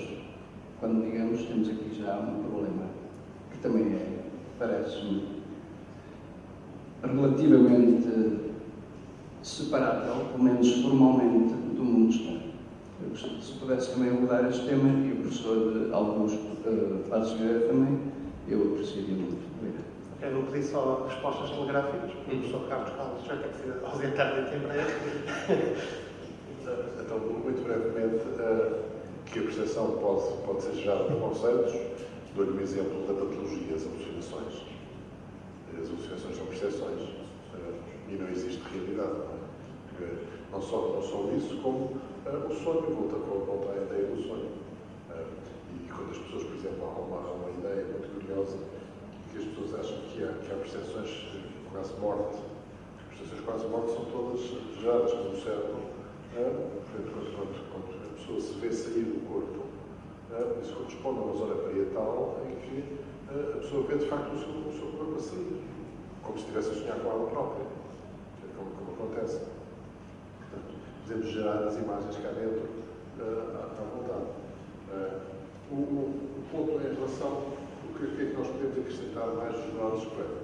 quando digamos, temos aqui já um problema que também é, parece-me, relativamente separável, pelo menos formalmente, do mundo externo. Eu gostaria, se pudesse também abordar este tema, e o professor Augusto Passos Vieira também, eu apreciaria muito. Obrigado. Ok, vou pedir só respostas telegráficas, porque o professor Carlos Caldas já tem que se ausentar dentro em breve. Então, muito brevemente, que a percepção pode ser gerada por conceitos. Dou-lhe um exemplo da patologia, as alucinações. As alucinações são percepções e não existe realidade. Não só isso, como o sonho, volta à ideia do sonho. E quando as pessoas, por exemplo, há uma ideia muito curiosa, que as pessoas acham que há percepções quase morte. As percepções quase morte são todas geradas pelo cérebro. Quando a pessoa se vê sair do corpo, isso corresponde a uma zona parietal em que a pessoa vê de facto o seu corpo a sair, como se estivesse a sonhar com ela própria, como acontece. Portanto, podemos gerar as imagens cá dentro à vontade. O ponto em relação ao que é que nós podemos acrescentar mais dos neurónios espelho.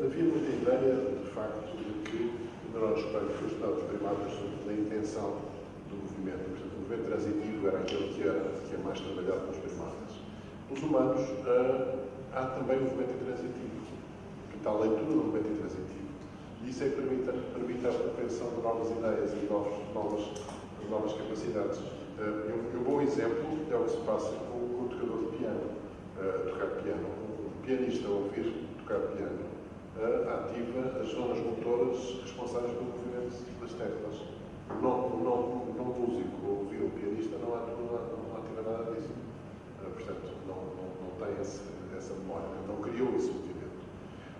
Havia muita ideia, de facto, de que o neurónio espelho foi estudado por primatas da intenção do movimento. Portanto, o movimento transitivo era aquele que é mais trabalhado pelos primatas. Nos humanos, há também o movimento intransitivo. Portanto, há a leitura do movimento intransitivo. E isso é que permite a compreensão de novas ideias e novas capacidades. Um bom exemplo é o que se passa com o tocador de piano. Tocar piano. Um pianista a ouvir tocar piano ativa as zonas motoras responsáveis pelo movimento das teclas. O não músico a ouvir o pianista não ativa nada disso. Portanto, não tem essa memória, não criou esse movimento.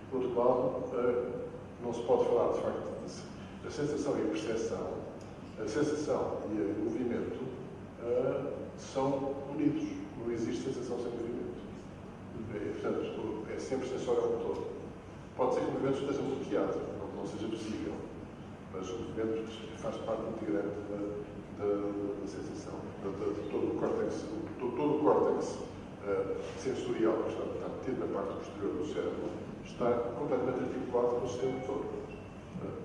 Por outro lado, não se pode falar, de facto, da sensação e a percepção. A sensação e o movimento são unidos. Não existe sensação sem movimento. Portanto, é sempre sensorial motor. Pode ser que o movimento esteja bloqueado, não seja possível, mas o movimento faz parte integrante da sensação, de todo o córtex sensorial que está metido na parte posterior do cérebro, está completamente articulado com o sistema motor.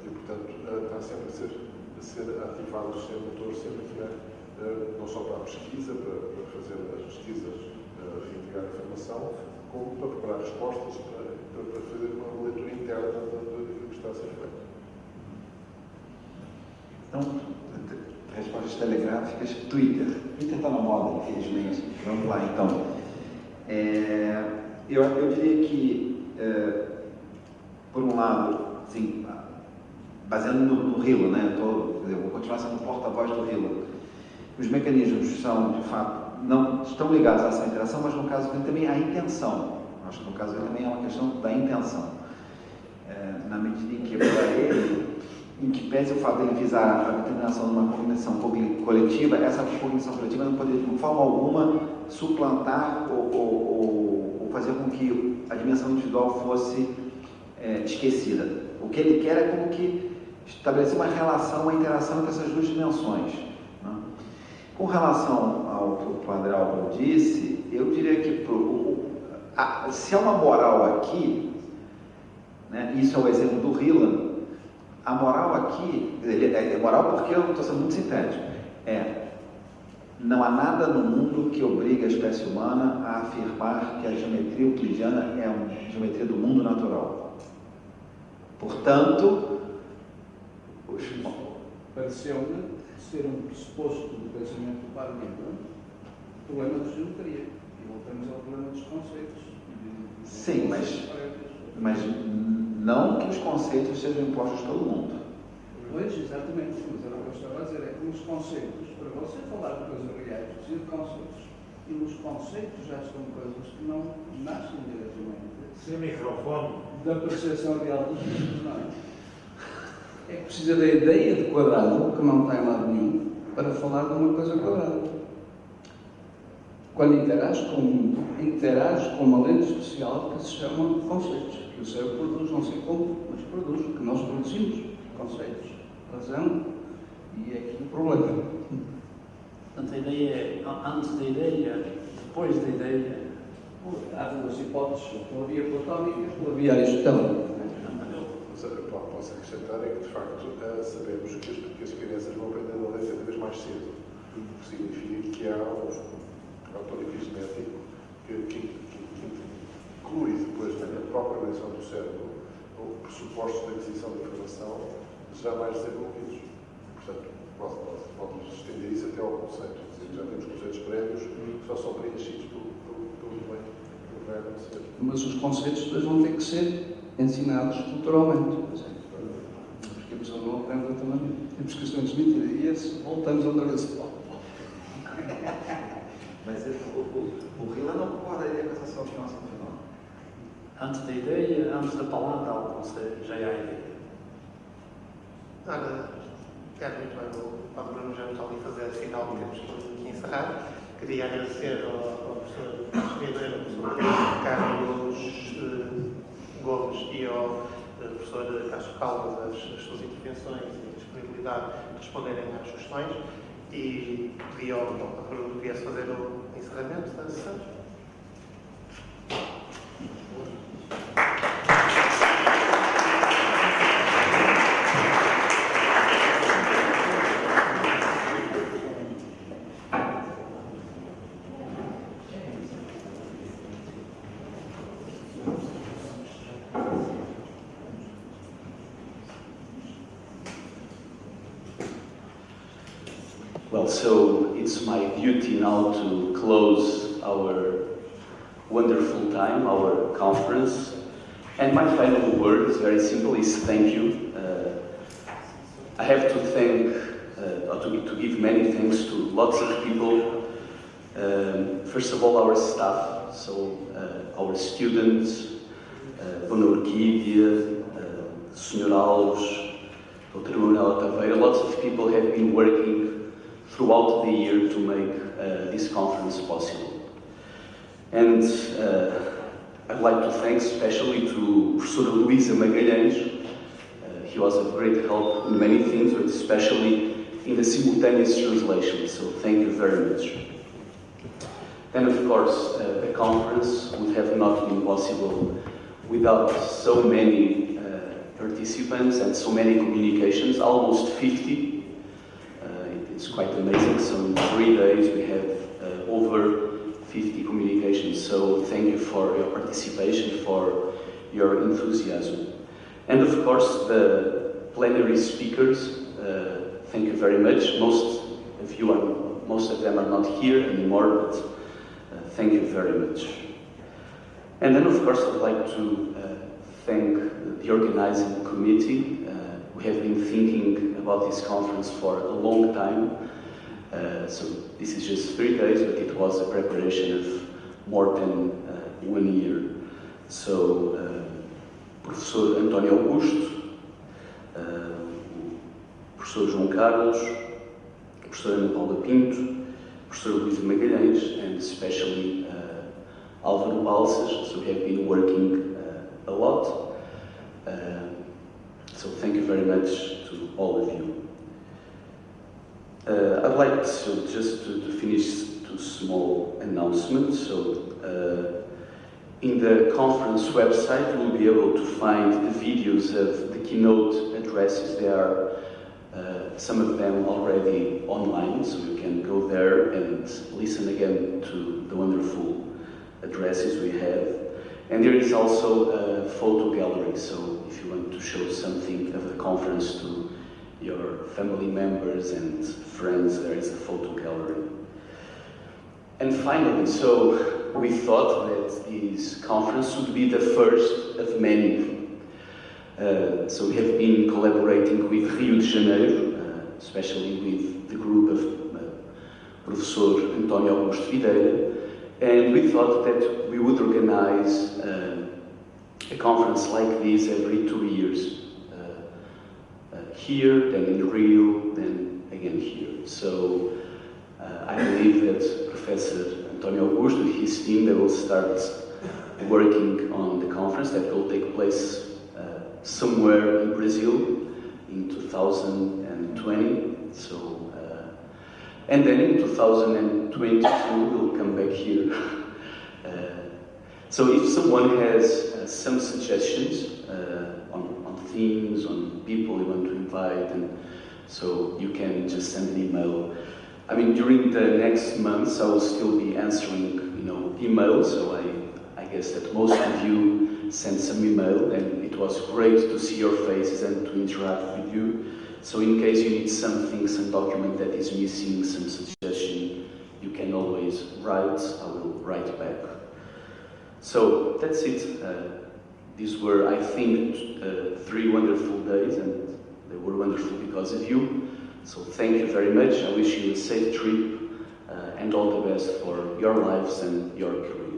E, portanto, está sempre a ser ativado o sistema motor, sempre que não só para a pesquisa, para fazer as pesquisas e entregar informação, como para preparar respostas, para fazer uma leitura interna do que está a ser feito. Então, respostas telegráficas, Twitter. Twitter está na moda, infelizmente. Vamos lá, então. Eu diria que, por um lado, assim, baseando no Hilo, né? Eu vou continuar sendo porta-voz do Hilo. Os mecanismos são, de fato, não estão ligados a essa interação, mas no caso dele também a intenção. Acho que no caso dele também é uma questão da intenção. Na medida em que, para ele, em que pese o fato de ele visar a determinação de uma cognição coletiva, essa cognição coletiva não poderia, de forma alguma, suplantar ou fazer com que a dimensão individual fosse esquecida. O que ele quer é como que estabelecer uma relação, uma interação entre essas duas dimensões. Né? Com relação ao que o Padre Álvaro disse, eu diria que se há uma moral aqui, né, isso é o exemplo do Hillel, a moral aqui, é moral porque eu estou sendo muito sintético, não há nada no mundo que obrigue a espécie humana a afirmar que a geometria euclidiana é uma geometria do mundo natural. Portanto, pareceu-me ser um pressuposto do pensamento do Padre Álvaro, o problema da geometria. E voltamos ao problema dos conceitos. Sim, mas não que os conceitos sejam impostos pelo mundo. Pois, exatamente, mas era o que eu estava a dizer, é que nos conceitos, para você falar de coisas reais, precisa de conceitos. E nos conceitos já estão coisas que não nascem diretamente. Sem microfone. Da percepção real dos mundos, não é? É que precisa da ideia de quadrado, que não está em lado nenhum, para falar de uma coisa quadrada. Quando interage com o mundo, interage com uma lente especial que se chama conceitos, que o cérebro produz, não sei como, mas produz, que nós produzimos conceitos, razão, e é aqui o problema. Portanto, a ideia é antes da ideia, depois da ideia. Há duas hipóteses, pela via platónica e Pela via aristotélica. Mas posso acrescentar é que, de facto, sabemos que as crianças vão aprender a ler cada vez mais cedo, o que significa que há um autor epigenético que inclui depois na própria organização do cérebro pressupostos de aquisição de informação já mais desenvolvidos. Portanto, pode estender isso até ao conceito. Já temos conceitos prévios que só são preenchidos pelo bem que vai acontecer. Mas os conceitos depois vão ter que ser ensinados culturalmente. Porque a pessoa não aprende de outra maneira. Temos que transmitir. E esse, voltamos outra vez. Mas o Hillel não concordaria com essa sua afirmação final. Antes da ideia, antes da palavra, há o conceito, já há a ideia. Ora, muito bem, o Padre Bruno já está ali a fazer a final, temos que encerrar. Queria agradecer ao professor Ribeiro, ao professor Carlos Gomes e ao professor Castro Caldas as suas intervenções e a disponibilidade de responderem às questões e pedir ao Padre Bruno que viesse fazer o encerramento da sessão. Well, so it's my duty now to close our wonderful time, our conference. And my final word is very simple, is thank you. I have to thank, to give many thanks to lots of people. First of all, our staff, so our students, Dona Orquídea, Sr. Alves, Dr. Manuela Taveira, lots of people have been working throughout the year to make this conference possible. And I'd like to thank especially to Professor Luísa Magalhães. He was of great help in many things, but especially in the simultaneous translation, so thank you very much. Then, of course, the conference would have not been possible without so many participants and so many communications, almost 50. It's quite amazing. So in 3 days we have over 50 communications. So thank you for your participation, for your enthusiasm. And of course, the plenary speakers, thank you very much. Most of them are not here anymore, but thank you very much. And then, of course, I'd like to thank the organizing committee. We have been thinking about this conference for a long time. So this is just 3 days, but it was a preparation of more than 1 year. So, Professor António Augusto, Professor João Carlos, Professora Ana Paula Pinto, Professor Luísa Magalhães, and especially Álvaro Balsas, so we have been working a lot. So thank you very much to all of you. I'd like to just to finish 2 small announcements. So in the conference website, you'll be able to find the videos of the keynote addresses. There are some of them already online, so you can go there and listen again to the wonderful addresses we have. And there is also a photo gallery, so if you want to show something of the conference to your family members and friends, there is a photo gallery. And finally, so we thought that this conference would be the first of many. So we have been collaborating with Rio de Janeiro, especially with the group of Professor António Augusto Videira, and we thought that we would organize a conference like this every 2 years. Here, then in Rio, then again here. So I believe that Professor António Augusto and his team, they will start working on the conference that will take place somewhere in Brazil in 2020. So, and then in 2022 we'll come back here. So if someone has some suggestions on themes, on people you want to invite, and so you can just send an email. I mean, during the next months I will still be answering, emails. So I guess that most of you sent some email, and it was great to see your faces and to interact with you. So in case you need something, some document that is missing, some suggestion, you can always write. I will write back. So that's it. These were, I think, 3 wonderful days, and they were wonderful because of you. So thank you very much. I wish you a safe trip and all the best for your lives and your career.